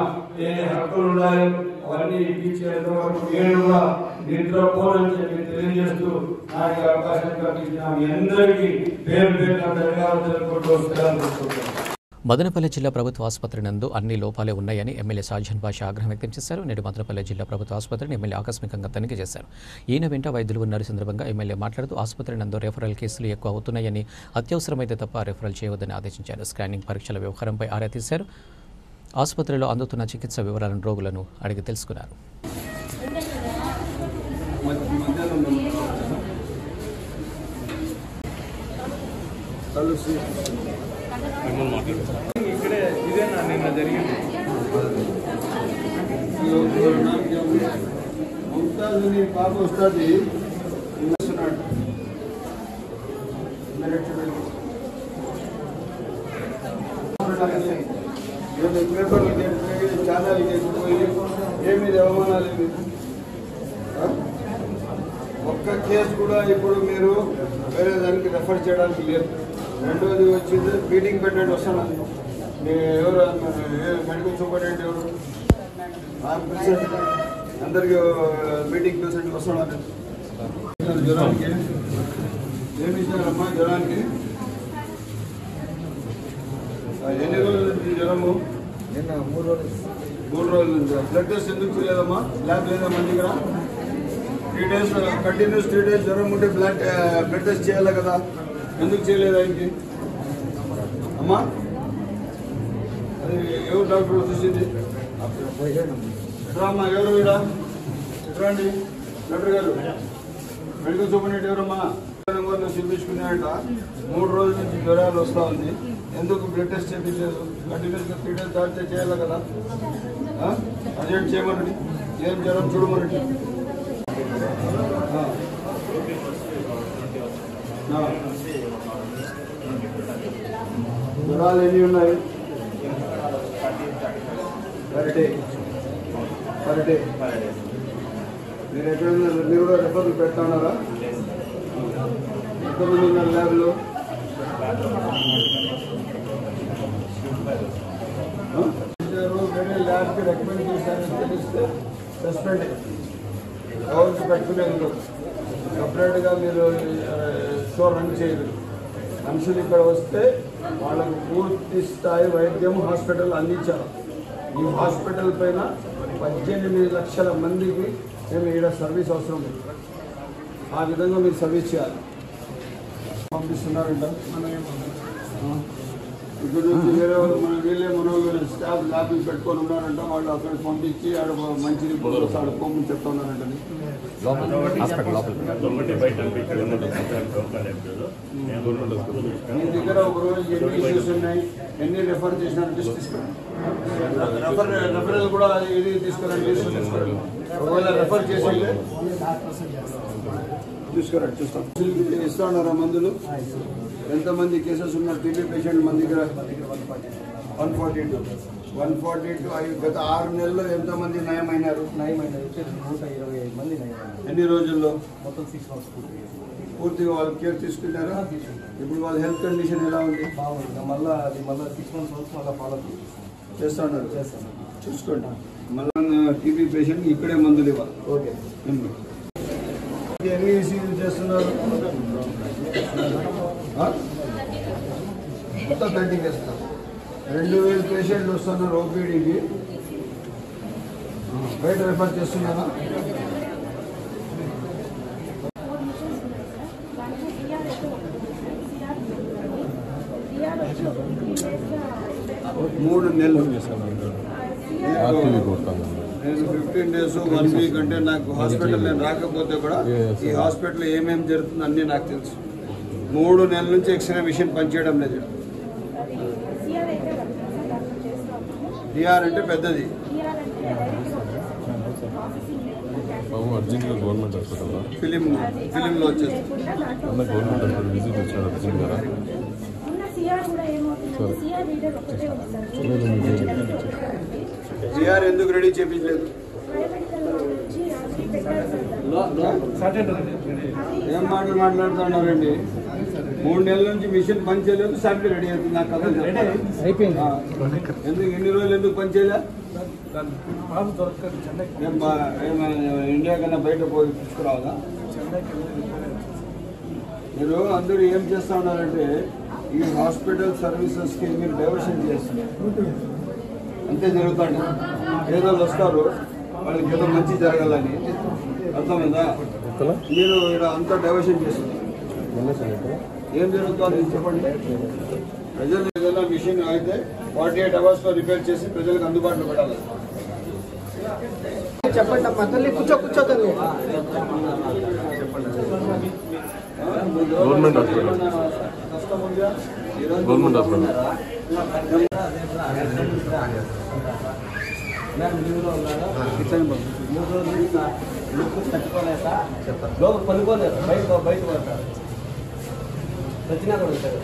ఏ హక్కులు ఉన్నాయో అవన్నీ ఇప్పించేంత వరకు నేను కూడా నిద్రపోనని చెప్పి తెలియజేస్తూ నాకు అవకాశం కల్పించిన మీ అందరికీ పేరు పేరున ధన్యవాదాలు తెలుపుకుంటూ వస్తున్నాను. మదనపల్లె జిల్లా ప్రభుత్వ ఆసుపత్రి నందు అన్ని లోపాలే ఉన్నాయని ఎమ్మెల్యే షాజహాన్ బాషా ఆగ్రహం వ్యక్తం చేశారు. నేడు మదనపల్లె జిల్లా ప్రభుత్వ ఆసుపత్రిని ఎమ్మెల్యే ఆకస్మికంగా తనిఖీ చేశారు. ఈయన వెంట వైద్యులు ఉన్న సందర్భంగా ఎమ్మెల్యే మాట్లాడుతూ ఆసుపత్రి నందు రెఫరల్ కేసులు ఎక్కువ అవుతున్నాయని, అత్యవసరమైతే తప్ప రెఫరల్ చేయవద్దని ఆదేశించారు. స్కానింగ్ పరీక్షల వ్యవహారంపై ఆరా తీశారు. ఆసుపత్రిలో అందుతున్న చికిత్స వివరాలను రోగులను అడిగి తెలుసుకున్నారు. ఇక్కడే ఇదేనా నిన్న జరిగింది. పాప వస్తుంది పేపర్లు చెప్పి ఛానల్ చెప్పిపోయి ఏమి అవమానాలు ఏమి ఒక్క కేసు కూడా ఇప్పుడు మీరు వేరే దానికి రెఫర్ చేయడానికి లేదు. రెండోది వచ్చింది మీటింగ్ పెట్టండి వస్తాను. మీరు ఎవరు మెడికల్ సూపరింటెండెంట్ ఎవరు అందరికి మీటింగ్ పిలిచండి వస్తున్నారు. జ్వరానికి ఏమి ఇచ్చారమ్మా? జ్వరానికి ఎన్ని రోజుల నుంచి జ్వరము? నిన్న 3 రోజుల నుంచి. బ్లడ్ టెస్ట్ ఎందుకు చేయలేదమ్మా? ల్యాబ్ లేదా మన దగ్గర? 3 days కంటిన్యూస్ 3 days జ్వరం ఉంటే బ్లడ్ టెస్ట్ చేయాలి కదా, ఎందుకు చేయలేదు ఆయనకి అమ్మా? అది ఎవరు డాక్టర్ చూసింది? ఎట్రామ్మా? ఎవరు వీడా? ఎట్రండి డాక్టర్ గారు? మెడికల్ సూపరింటెండెంట్ ఎవరమ్మా? చూపించుకున్నాయంట 3 రోజుల నుంచి జ్వరాలు వస్తూ ఉంది, ఎందుకు బ్లడ్ టెస్ట్ చేయించలేదు? కంటిన్యూస్గా 3 days దాటితే చేయాలి కదా, అర్జెంట్ చేయమనండి. ఏం జ్వరం చూడమనండి. జ్వరాలు ఎన్ని ఉన్నాయి? పర్ డే మీరు ఎక్కడైనా మీరు కూడా రెఫర్లు పెడతా ఉన్నారా? ఎంతమంది ఉన్నారు ల్యాబ్లో? వేరే ల్యాబ్కి రికమెండ్ చేశారని తెలిస్తే సస్పెండ్ గవర్నమెంట్ పెట్టుకునేందుకు సపరేట్గా మీరు షో రన్ చేయరు. మనుషులు ఇక్కడ వస్తే వాళ్ళకు పూర్తి స్థాయి వైద్యం హాస్పిటల్ అందించారు. ఈ హాస్పిటల్ పైన 18 లక్షల మందికి మేము ఇక్కడ సర్వీస్ అవసరం ఉంది. ఆ విధంగా మీరు సర్వీస్ చేయాలి. పంపిస్తున్నారంట ఇక్కడ నుంచి వేరే వాళ్ళు వీళ్ళే మన స్టాఫ్ ల్యాబ్కి పెట్టుకొని ఉన్నారంట. వాళ్ళు అక్కడికి పంపించి ఆడ మంచి రిపోర్ట్స్ ఆడుకోమని చెప్తున్నారంట. మీ దగ్గర ఒక రోజు ఎన్ని ఇష్యూస్ ఉన్నాయి, ఎన్ని రెఫర్ చేసినారు లిస్ట్ తీసుకోండి. రెఫరల్ కూడా ఇది తీసుకురండి, లిస్ట్ తీసుకోండి. ఒకవేళ రెఫర్ చేసి తీసుకురండి, చూస్తాం. ఇస్తా ఉన్నారా మందులు? ఎంతమంది కేసెస్ ఉన్నారు? టీబీ పేషెంట్ మన దగ్గర 142. గత 6 నెలల్లో ఎంతమంది నయమైనారు? 125 మంది. ఎన్ని రోజుల్లో? మొత్తం 6 months పూర్తిగా వాళ్ళు కేర్ తీసుకున్నారా? ఇప్పుడు వాళ్ళ హెల్త్ కండిషన్ ఎలా ఉంది? బాగుంది. మళ్ళీ 6 months వరకు మళ్ళీ ఫాలో చేస్తా ఉన్నారు. చూసుకోండి. మళ్ళీ టీబీ పేషెంట్ ఇక్కడే మందులు ఇవ్వాలి. ఓకే. ఎన్ని ఈసీలు చేస్తున్నారు? మొత్తం 30 చేస్తున్నారు. 2000 పేషెంట్లు వస్తున్నారు ఓపీడీకి. బయట రెఫర్ చేస్తున్నారా? మూడు నెలలు నేను 15 days 1 week అంటే నాకు హాస్పిటల్ నేను రాకపోతే కూడా ఈ హాస్పిటల్ ఏమేమి జరుగుతుందో అన్నీ నాకు తెలుసు. 3 నెలల నుంచి ఎక్స్రే మిషన్ పనిచేయడం లేదు. డిఆర్ అంటే పెద్దది. గవర్నమెంట్ హాస్పిటల్ ఫిలింలో వచ్చేది. గవర్నమెంట్ హాస్పిటల్ విజిట్ వచ్చారు అర్జెంట్ గారా? డిఆర్ ఎందుకు రెడీ చేయించలేదు? ఏం మాటలు మాట్లాడుతున్నారండి? 3 నెలల నుంచి మిషన్ పనిచేయలేదు, సాఫ్ట్వేర్ రెడీ అవుతుంది. నాకు కథ అయిపోయింది. ఎందుకు ఇన్ని రోజులు ఎందుకు పనిచేయలే? ఇండియా కన్నా బయట పోయి తీసుకురావాలా? మీరు అందరూ ఏం చేస్తా ఉన్నారంటే ఈ హాస్పిటల్ సర్వీసెస్కి మీరు డైవర్షన్ చేస్తున్నారు. అంతే జరుగుతుంది. ఏదో వస్తారు వాళ్ళకి ఏదో మంచి జరగాలని, అర్థమైందా? మీరు ఇక్కడ అంతా డైవర్షన్ చేస్తున్నారు. ఏం జరుగుతుంది చెప్పండి. ప్రజలు ఏదైనా మిషన్ అయితే 48 hours రిపేర్ చేసి ప్రజలకు అందుబాటులో పెట్టాలి. చెప్పండి అమ్మా తల్లి, కూర్చోతుంది. గవర్నమెంట్ హాస్పిటల్ గవర్నమెంట్ హాస్పిటల్ తట్టుకోలేక లోపల పనుకోలేదు, బయట పడతారు. వచ్చినా కూడా ఉంటారు.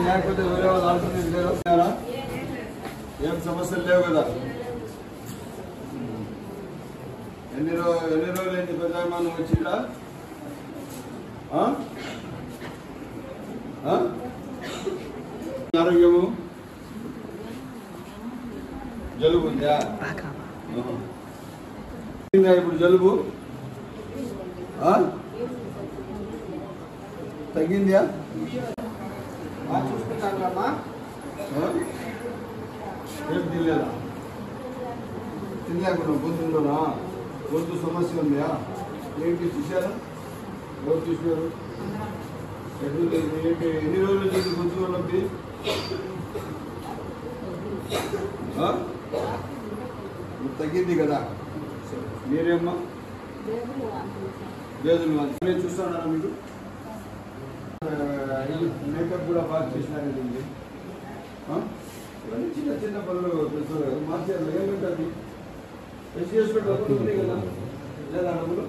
లేకపోతే వేరే వాళ్ళు ఆల్టర్నేట్ లేరా? ఏం సమస్యలు లేవు కదా? ఎన్ని రోజులైంది ప్రజామానం వచ్చిందా? ఆరోగ్యము జలుబు ఉందా? ఇప్పుడు జలుబు తగ్గిందా? చూసుకుంటారమ్మా. ఏం తినలేదా? తినలేకున్నా గొంతులోనా? గొంతు సమస్య ఉందా? ఏంటి చూసారా? ఎవరు చూసినారు? ఏంటి ఎన్ని రోజులు చేసి గొంతులో నొప్పి? తగ్గింది కదా? మీరేమ్మా వేదులు నేను చూస్తానా మీకు? మేకప్ కూడా బాగా చేసినారు. ఇవన్నీ చిన్న చిన్న పనులు తెలుసు మార్చారు. ఏమిటది చేసి పెట్టాలి కదా? లేదా డబ్బులు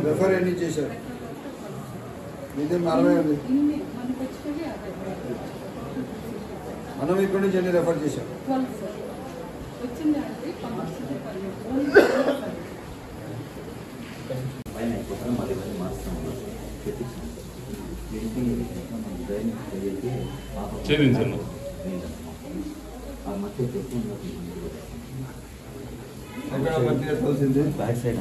రెఫర్ ఎన్ని చేశారు? మీదే 40 ఉంది. మనం ఇక్కడి నుంచి ఎన్ని రెఫర్ చేశాం? చేయించాను. ఎక్కడ మధ్య కలిసింది? బ్యాక్ సైడ్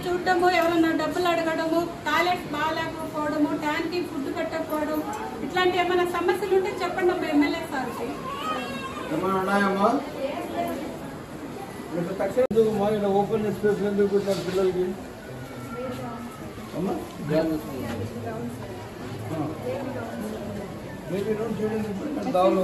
చూడటము, ఎవరన్నా డబ్బులు అడగడము, టాయిలెట్స్ బాగాలేకపోవడము, ట్యాంక్కి ఫుడ్ పెట్టకపోవడం, ఇట్లాంటి ఏమైనా సమస్యలు ఉంటే చెప్పండి అమ్మా ఎమ్మెల్యే సార్కి. ఏమైనా ఉన్నాయమ్మా? ఇలా ఓపెన్ స్పేస్ ఎందుకు పెట్టారు పిల్లలకి? అమ్మా మేబీ రోడ్ చూడండి దావులు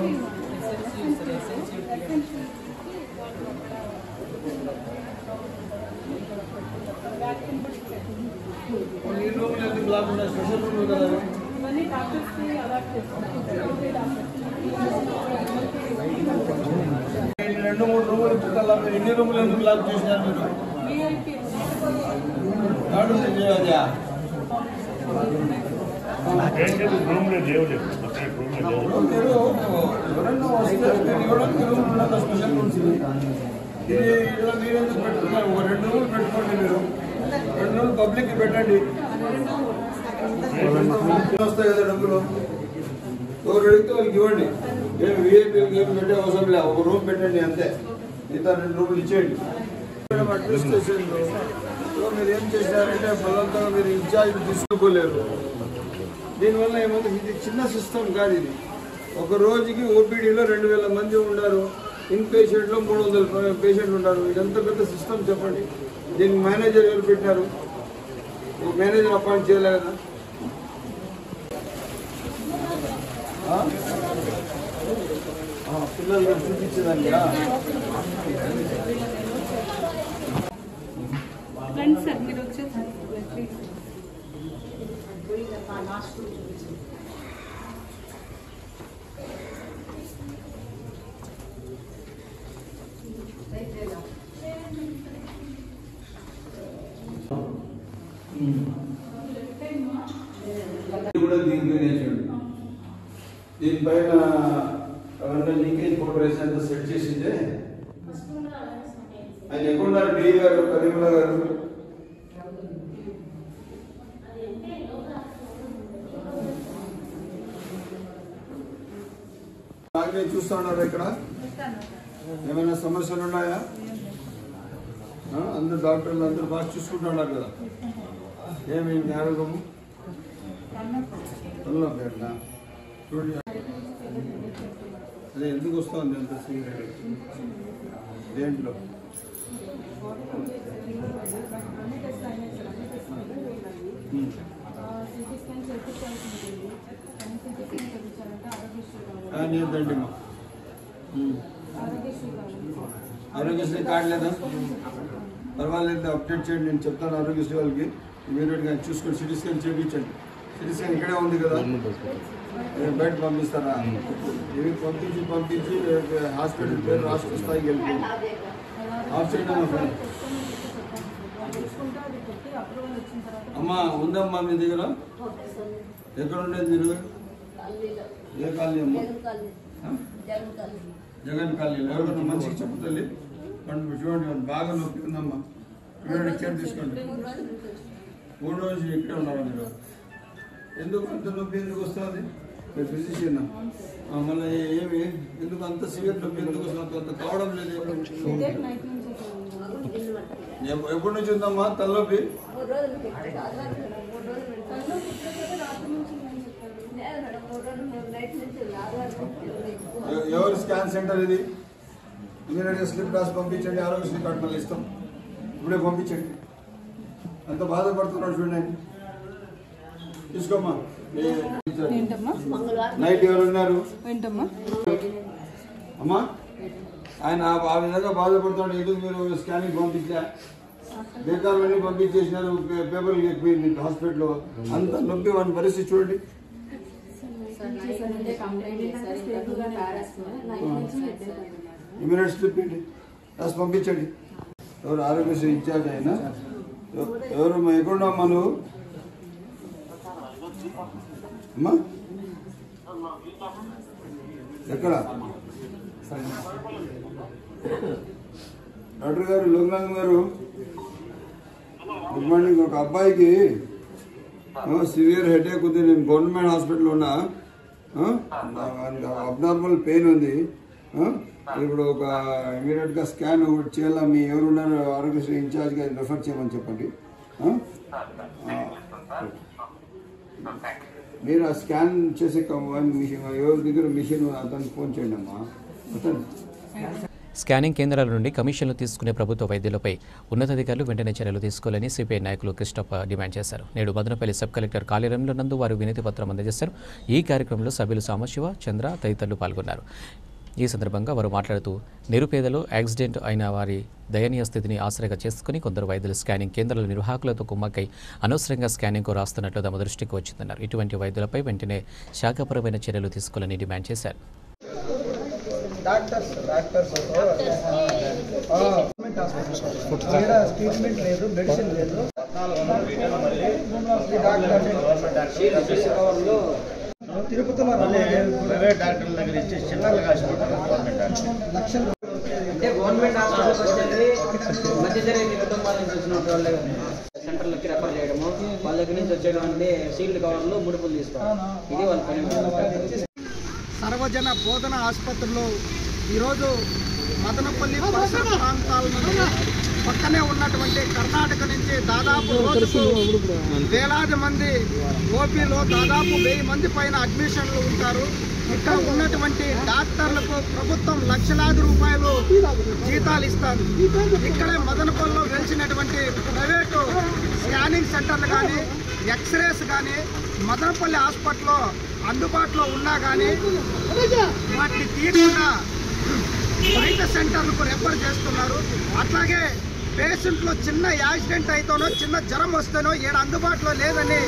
ఈ రూమ్లు ఎందుకు బ్లాక్ ఉన్నాయి? స్పెషల్ రూమ్లు కదా? ఇవన్నీ డాక్టర్స్కి అలవాటు చేస్తారు. 2-3 రూములు ఇప్పుకల్లా మీరు ఎన్ని రూములు ఎందుకు బ్లాక్ చేసినారు మీరు? నాడు అదా ఎవరన్నా వస్తే ఇవ్వడానికి రూమ్ ఉండాలి. స్పెషల్ రూమ్స్ ఇది ఇలా మీరెందుకు పెట్టుకున్నారు? 2 రూములు పెట్టుకోండి. మీరు 2 రూములు పబ్లిక్కి పెట్టండి. వస్తాయి కదా డబ్బులు? ఒకరు అడిగితే వాళ్ళకి ఇవ్వండి. ఏమి విఐపీలకి ఏమి పెట్టే అవసరం లేదు. ఒక రూమ్ పెట్టండి అంతే. మిగతా 2 రూములు ఇచ్చేయండి. అడ్మినిస్ట్రేషన్లో మీరు ఏం చేశారంటే బలవంతంగా మీరు ఇన్ఛార్జ్ తీసుకోలేరు. దీనివల్ల ఏమంటే ఇది చిన్న సిస్టమ్ కాదు. ఇది ఒక రోజుకి ఓపీడీలో 2000 మంది ఉన్నారు. ఇన్ పేషెంట్లో 300 పేషెంట్లు ఉన్నారు. ఇదంతా పెద్ద సిస్టమ్ చెప్పండి. దీనికి మేనేజర్ ఎవరు పెట్టారు? మేనేజర్ అపాయింట్ చేయలే కదా? పిల్లలు చూపించేదానికి రండి సార్, మీరు వచ్చేసారు. కూడా దీనిపైన వేసాడు. దీనిపైన లీకేజ్ పౌడర్ వేసేంత సెట్ చేసిందే. ఆయన ఎక్కడున్నారు? డి గారు, కరీముల్లా గారు. బాగా చూస్తా ఉన్నారు. ఇక్కడ ఏమైనా సమస్యలు ఉన్నాయా? అందరు డాక్టర్లు అందరూ బాగా చూసుకుంటున్నారు కదా? ఏమేమి ఆరోగ్యము చూడండి. అదే ఎందుకు వస్తుంది అంత సీరియస్? దేంట్లో? ఏంటండి మా ఆరోగ్యశ్రీ కార్డు లేదా? పర్వాలేదు, అప్డేట్ చేయండి. నేను చెప్తాను ఆరోగ్యశ్రీ వాళ్ళకి ఇమీడియట్గా చూసుకొని సిటీ స్కాన్ చేయించండి. సిటీ స్కాన్ ఇక్కడే ఉంది కదా, బయట పంపిస్తారా? ఇవి పంపించి హాస్పిటల్ పేరు రాష్ట్ర స్థాయికి వెళ్ళిపోయింది. ఆఫ్ చేయండి అమ్మా. ఉందమ్మా మీ దగ్గర? ఎక్కడ ఉండేది మీరు? ఏ కాలనీ అమ్మా? జగన్ కాలనీ. ఎవరికన్నా మంచిగా చెప్పు తల్లి. చూడండి బాగా నొప్పి ఉందమ్మా, కేర్ తీసుకోండి. 3 రోజులు ఇక్కడే ఉన్నారా మీరు? ఎందుకు అంత నొప్పి ఎందుకు వస్తుంది? మీరు ఫిజిషియన్ మళ్ళీ ఏమి ఎందుకు అంత సివియర్ నొప్పి ఎందుకు వస్తుంది? అంత కావడం లేదు. ఎప్పటి నుంచి ఉందమ్మా తలనొప్పి? ఎవరు స్కాన్ సెంటర్ ఇది? ఇమీడియట్గా స్లిప్ రాసి పంపించండి. ఆరోగ్యశ్రీ కార్డు మళ్ళీ ఇస్తాం. ఇప్పుడే పంపించండి. అంత బాధపడుతున్నాడు చూడండి. తీసుకోమ్మా. నైట్ ఎవరు ఉన్నారు అమ్మా? ఆయన ఆ విధంగా బాధపడుతున్నాడు. ఎందుకు మీరు స్కానింగ్ పంపించా? బేకార్లన్నీ పంపించేసినారు. పేపర్లు ఎక్కిపోయింది హాస్పిటల్లో. అంత నొప్పి వాడి పరిస్థితి చూడండి. ఇమీడియట్ స్లిప్ ఇండి రాసి పంపించండి. ఎవరు ఆరోగ్యశ్రీ ఇన్ఛార్జ్ అయినా? ఎవరు ఎక్కడున్నామ్మా నువ్వు? అమ్మా ఎక్కడ? డాక్టర్ గారు, లోకనాథ్ గారు, గుడ్ మార్నింగ్. ఒక అబ్బాయికి సివియర్ హెడేక్ ఉంది. నేను గవర్నమెంట్ హాస్పిటల్లో ఉన్నా. అబ్నార్మల్ పెయిన్ ఉంది. ఇప్పుడు ఒక ఇమీడియట్గా స్కాన్ ఒకటి చేయాలా? మీ ఎవరున్నారు ఆరోగ్యశ్రీ ఇన్ఛార్జ్గా రెఫర్ చేయమని చెప్పండి. మీరు ఆ స్కాన్ చేసే మిషన్ ఎవరి దగ్గర మిషన్ అతనికి ఫోన్ చేయండి అమ్మా. స్కానింగ్ కేంద్రాల నుండి కమిషన్లు తీసుకునే ప్రభుత్వ వైద్యులపై ఉన్నతాధికారులు వెంటనే చర్యలు తీసుకోవాలని సిపిఐ నాయకులు కృష్ణప్ప డిమాండ్ చేశారు. నేడు మదనపల్లి సబ్ కలెక్టర్ కార్యాలయంలో నందు వారు వినతి పత్రం అందజేశారు. ఈ కార్యక్రమంలో సభ్యులు సాంబశివ, చంద్ర తదితరులు పాల్గొన్నారు. ఈ సందర్భంగా వారు మాట్లాడుతూ నిరుపేదలు యాక్సిడెంట్ అయిన వారి దయనీయ స్థితిని ఆశ్రయంగా చేసుకుని కొందరు వైద్యులు స్కానింగ్ కేంద్రాల నిర్వాహకులతో కుమ్మక్కై అనవసరంగా స్కానింగ్కు రాస్తున్నట్లు తమ దృష్టికి వచ్చిందన్నారు. ఇటువంటి వైద్యులపై వెంటనే శాఖపరమైన చర్యలు తీసుకోవాలని డిమాండ్ చేశారు. ట్రీట్మెంట్ లేదు, మెడిసిన్ లేదు. తిరుపతిలో ప్రైవేట్ డాక్టర్ల దగ్గర ఇచ్చే చిన్నలు లక్షలు అంటే గవర్నమెంట్ హాస్పిటల్కి వచ్చేది మధ్యతరగతి కుటుంబాల నుంచి వచ్చిన వాళ్ళే సెంటర్లకి రెఫర్ చేయడము, వాళ్ళ దగ్గర నుంచి వచ్చేటువంటి సీల్డ్ కవర్లు ముడుపులు తీసుకోవడం, ఇది వాళ్ళ పని. సర్వజన బోధన ఆసుపత్రిలో ఈరోజు మదనపల్లి పరిసర ప్రాంతాల నుండి పక్కనే ఉన్నటువంటి కర్ణాటక నుంచి దాదాపు రోజుకు వేలాది మంది ఓపీలో దాదాపు 1000 మంది పైన అడ్మిషన్లు ఉంటారు. ఇక్కడ ఉన్నటువంటి డాక్టర్లకు ప్రభుత్వం లక్షలాది రూపాయలు జీతాలు ఇస్తారు. ఇక్కడే మదనపల్లిలో వెలిసినటువంటి ప్రైవేటు స్కానింగ్ సెంటర్లు కానీ ఎక్స్రేస్ కానీ మదనపల్లి హాస్పిటల్లో అందుబాటులో ఉన్నా కానీ వాటిని తీయకుండా బయట సెంటర్లకు రెఫర్ చేస్తున్నారు. అట్లాగే పేషెంట్లో చిన్న యాక్సిడెంట్ అయితేనో చిన్న జ్వరం వస్తేనో ఈడ అందుబాటులో లేదని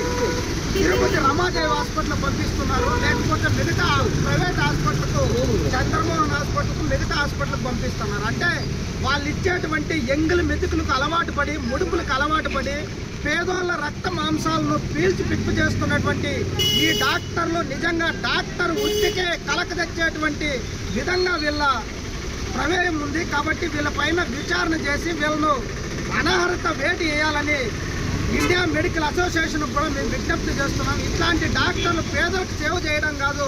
తిరుపతి రమాదేవి హాస్పిటల్ పంపిస్తున్నారు. లేకపోతే మిగతా ప్రైవేట్ హాస్పిటల్కు, చంద్రమోహన్ హాస్పిటల్కు, మిగతా హాస్పిటల్కి పంపిస్తున్నారు. అంటే వాళ్ళు ఇచ్చేటువంటి ఎంగిలి మెతుకులకు అలవాటు పడి, ముడుపులకు అలవాటు పడి పేదోళ్ళ రక్త మాంసాలను పీల్చి పిప్పు చేస్తున్నటువంటి ఈ డాక్టర్లు నిజంగా డాక్టర్ వృత్తికే కలక తెచ్చేటువంటి విధంగా వీళ్ళ ప్రమేయం ఉంది. కాబట్టి వీళ్ళపైన విచారణ చేసి వీళ్ళను అనర్హత వేటు వేయాలని ఇండియా మెడికల్ అసోసియేషన్ కూడా మేము విజ్ఞప్తి చేస్తున్నాం. ఇట్లాంటి డాక్టర్లు పేదలకు సేవ చేయడం కాదు.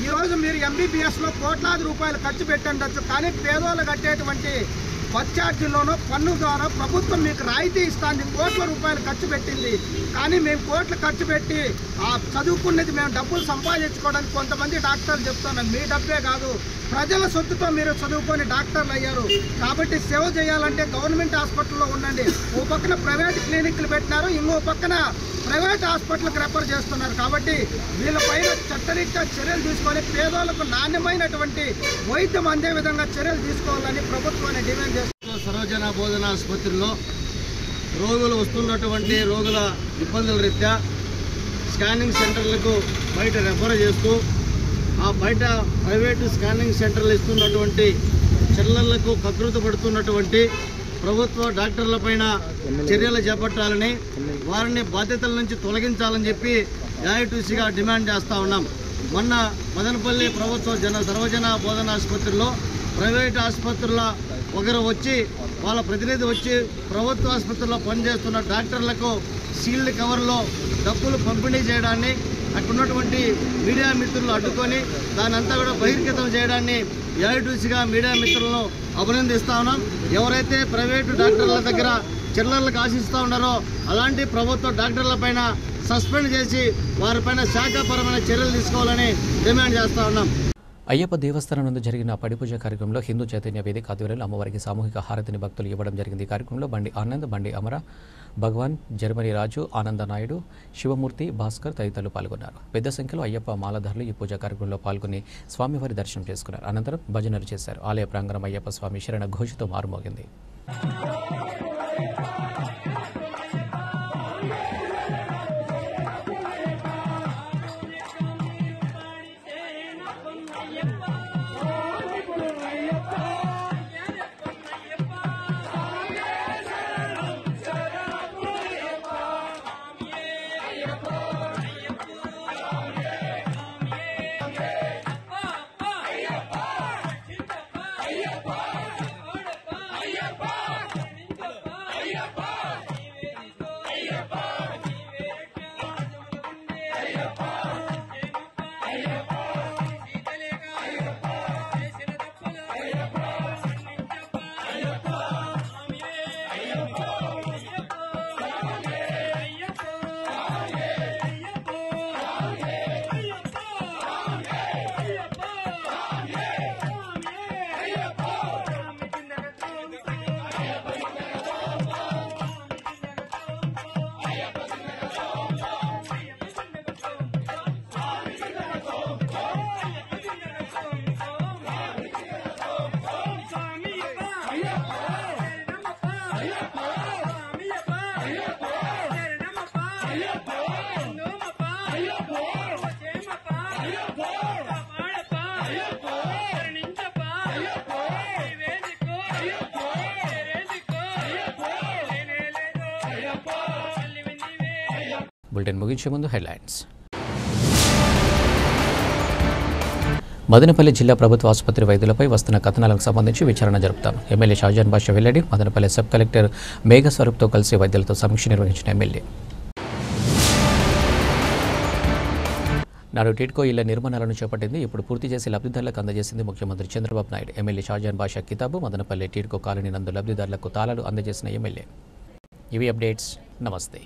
ఈరోజు మీరు ఎంబీబీఎస్లో కోట్లాది రూపాయలు ఖర్చు పెట్టండొచ్చు, కానీ పేదోళ్ళు కట్టేటువంటి బస్ ఛార్జీలోనో పన్ను ద్వారా ప్రభుత్వం మీకు రాయితీ ఇస్తుంది, కోట్ల రూపాయలు ఖర్చు పెట్టింది. కానీ మేము కోట్లు ఖర్చు పెట్టి ఆ చదువుకున్నది మేము డబ్బులు సంపాదించుకోవడానికి కొంతమంది డాక్టర్లు చెప్తున్నాం. మీ డబ్బే కాదు, ప్రజల సొత్తుతో మీరు చదువుకొని డాక్టర్లు అయ్యారు. కాబట్టి సేవ చేయాలంటే గవర్నమెంట్ హాస్పిటల్లో ఉండండి. ఓ పక్కన ప్రైవేట్ క్లినిక్లు పెట్టినారు, ఇంకో పక్కన ప్రైవేట్ హాస్పిటల్కి రెఫర్ చేస్తున్నారు. కాబట్టి వీళ్ళపైన చట్టరీత్యా చర్యలు తీసుకొని పేదోళ్లకు నాణ్యమైనటువంటి వైద్యం అందే విధంగా చర్యలు తీసుకోవాలని ప్రభుత్వాన్ని డిమాండ్ చేస్తున్నారు. సర్వజన బోధన ఆసుపత్రిలో రోగులు వస్తున్నటువంటి రోగుల ఇబ్బందుల రీత్యా స్కానింగ్ సెంటర్లకు బయట రెఫర్ చేస్తూ ఆ బయట ప్రైవేటు స్కానింగ్ సెంటర్లు ఇస్తున్నటువంటి చర్యలకు కకృతి పడుతున్నటువంటి ప్రభుత్వ డాక్టర్లపైన చర్యలు చేపట్టాలని, వారిని బాధ్యతల నుంచి తొలగించాలని చెప్పి ఏఐటీసీగా డిమాండ్ చేస్తూ ఉన్నాం. మొన్న మదనపల్లి ప్రభుత్వ సర్వజన బోధన ఆసుపత్రిలో ప్రైవేట్ ఆసుపత్రుల ఒకరు వచ్చి వాళ్ళ ప్రతినిధి వచ్చి ప్రభుత్వ ఆసుపత్రిలో పనిచేస్తున్న డాక్టర్లకు సీల్డ్ కవర్లో డబ్బులు పంపిణీ చేయడాన్ని అక్కడ ఉన్నటువంటి మీడియా మిత్రులు అడ్డుకొని దాని అంతా కూడా బహిర్గతం చేయడాన్ని ఏఐటీసీగా మీడియా మిత్రులను అభినందిస్తా ఉన్నాం. ఎవరైతే ప్రైవేటు డాక్టర్ల దగ్గర చర్యలకు ఆశిస్తూ ఉన్నారో అలాంటి ప్రభుత్వ డాక్టర్లపైన సస్పెండ్ చేసి వారిపైన శాఖాపరమైన చర్యలు తీసుకోవాలని డిమాండ్ చేస్తూ ఉన్నాం. అయ్యప్ప దేవస్థానం నందు జరిగిన పడిపూజ కార్యక్రమంలో హిందూ చైతన్య వేదిక ఆధ్వర్యంలో అమ్మవారికి సామూహిక హారతిని భక్తులు ఇవ్వడం జరిగింది. ఈ కార్యక్రమంలో బండి ఆనంద్, బండి అమర, భగవాన్, జర్మనీ రాజు, ఆనంద నాయుడు, శివమూర్తి, భాస్కర్ తదితరులు పాల్గొన్నారు. పెద్ద సంఖ్యలో అయ్యప్ప మాలధారులు ఈ పూజా కార్యక్రమంలో పాల్గొని స్వామివారి దర్శనం చేసుకున్నారు. అనంతరం భజనలు చేశారు. ఆలయ ప్రాంగణం అయ్యప్ప స్వామి శరణ ఘోషతో మారుమోగింది. బులెటిన్ ముగించే ముందు హెడ్లైన్స్. మదనపల్లి జిల్లా ప్రభుత్వ ఆసుపత్రి వైద్యులపై వస్తున్న కథనాలకు సంబంధించి విచారణ జరుపుతాం. ఎమ్మెల్యే షాజాన్ బాషా వెల్లడి. మదనపల్లి సబ్ కలెక్టర్ మేఘస్వరూప్తో కలిసి వైద్యులతో సమీక్ష నిర్వహించిన ఎమ్మెల్యే. నాడు టిడ్కో ఇళ్ల నిర్మాణాలను చేపట్టింది. ఇప్పుడు పూర్తి చేసి లబ్ధిదారులకు అందజేసింది ముఖ్యమంత్రి చంద్రబాబు నాయుడు. ఎమ్మెల్యే షాజాన్ బాషా కితాబు. మదనపల్లి టిడ్కో కాలనీ నందు లబ్ధిదారులకు తాళాలు అందజేసిన ఎమ్మెల్యే. ఇవి అప్డేట్స్. నమస్తే.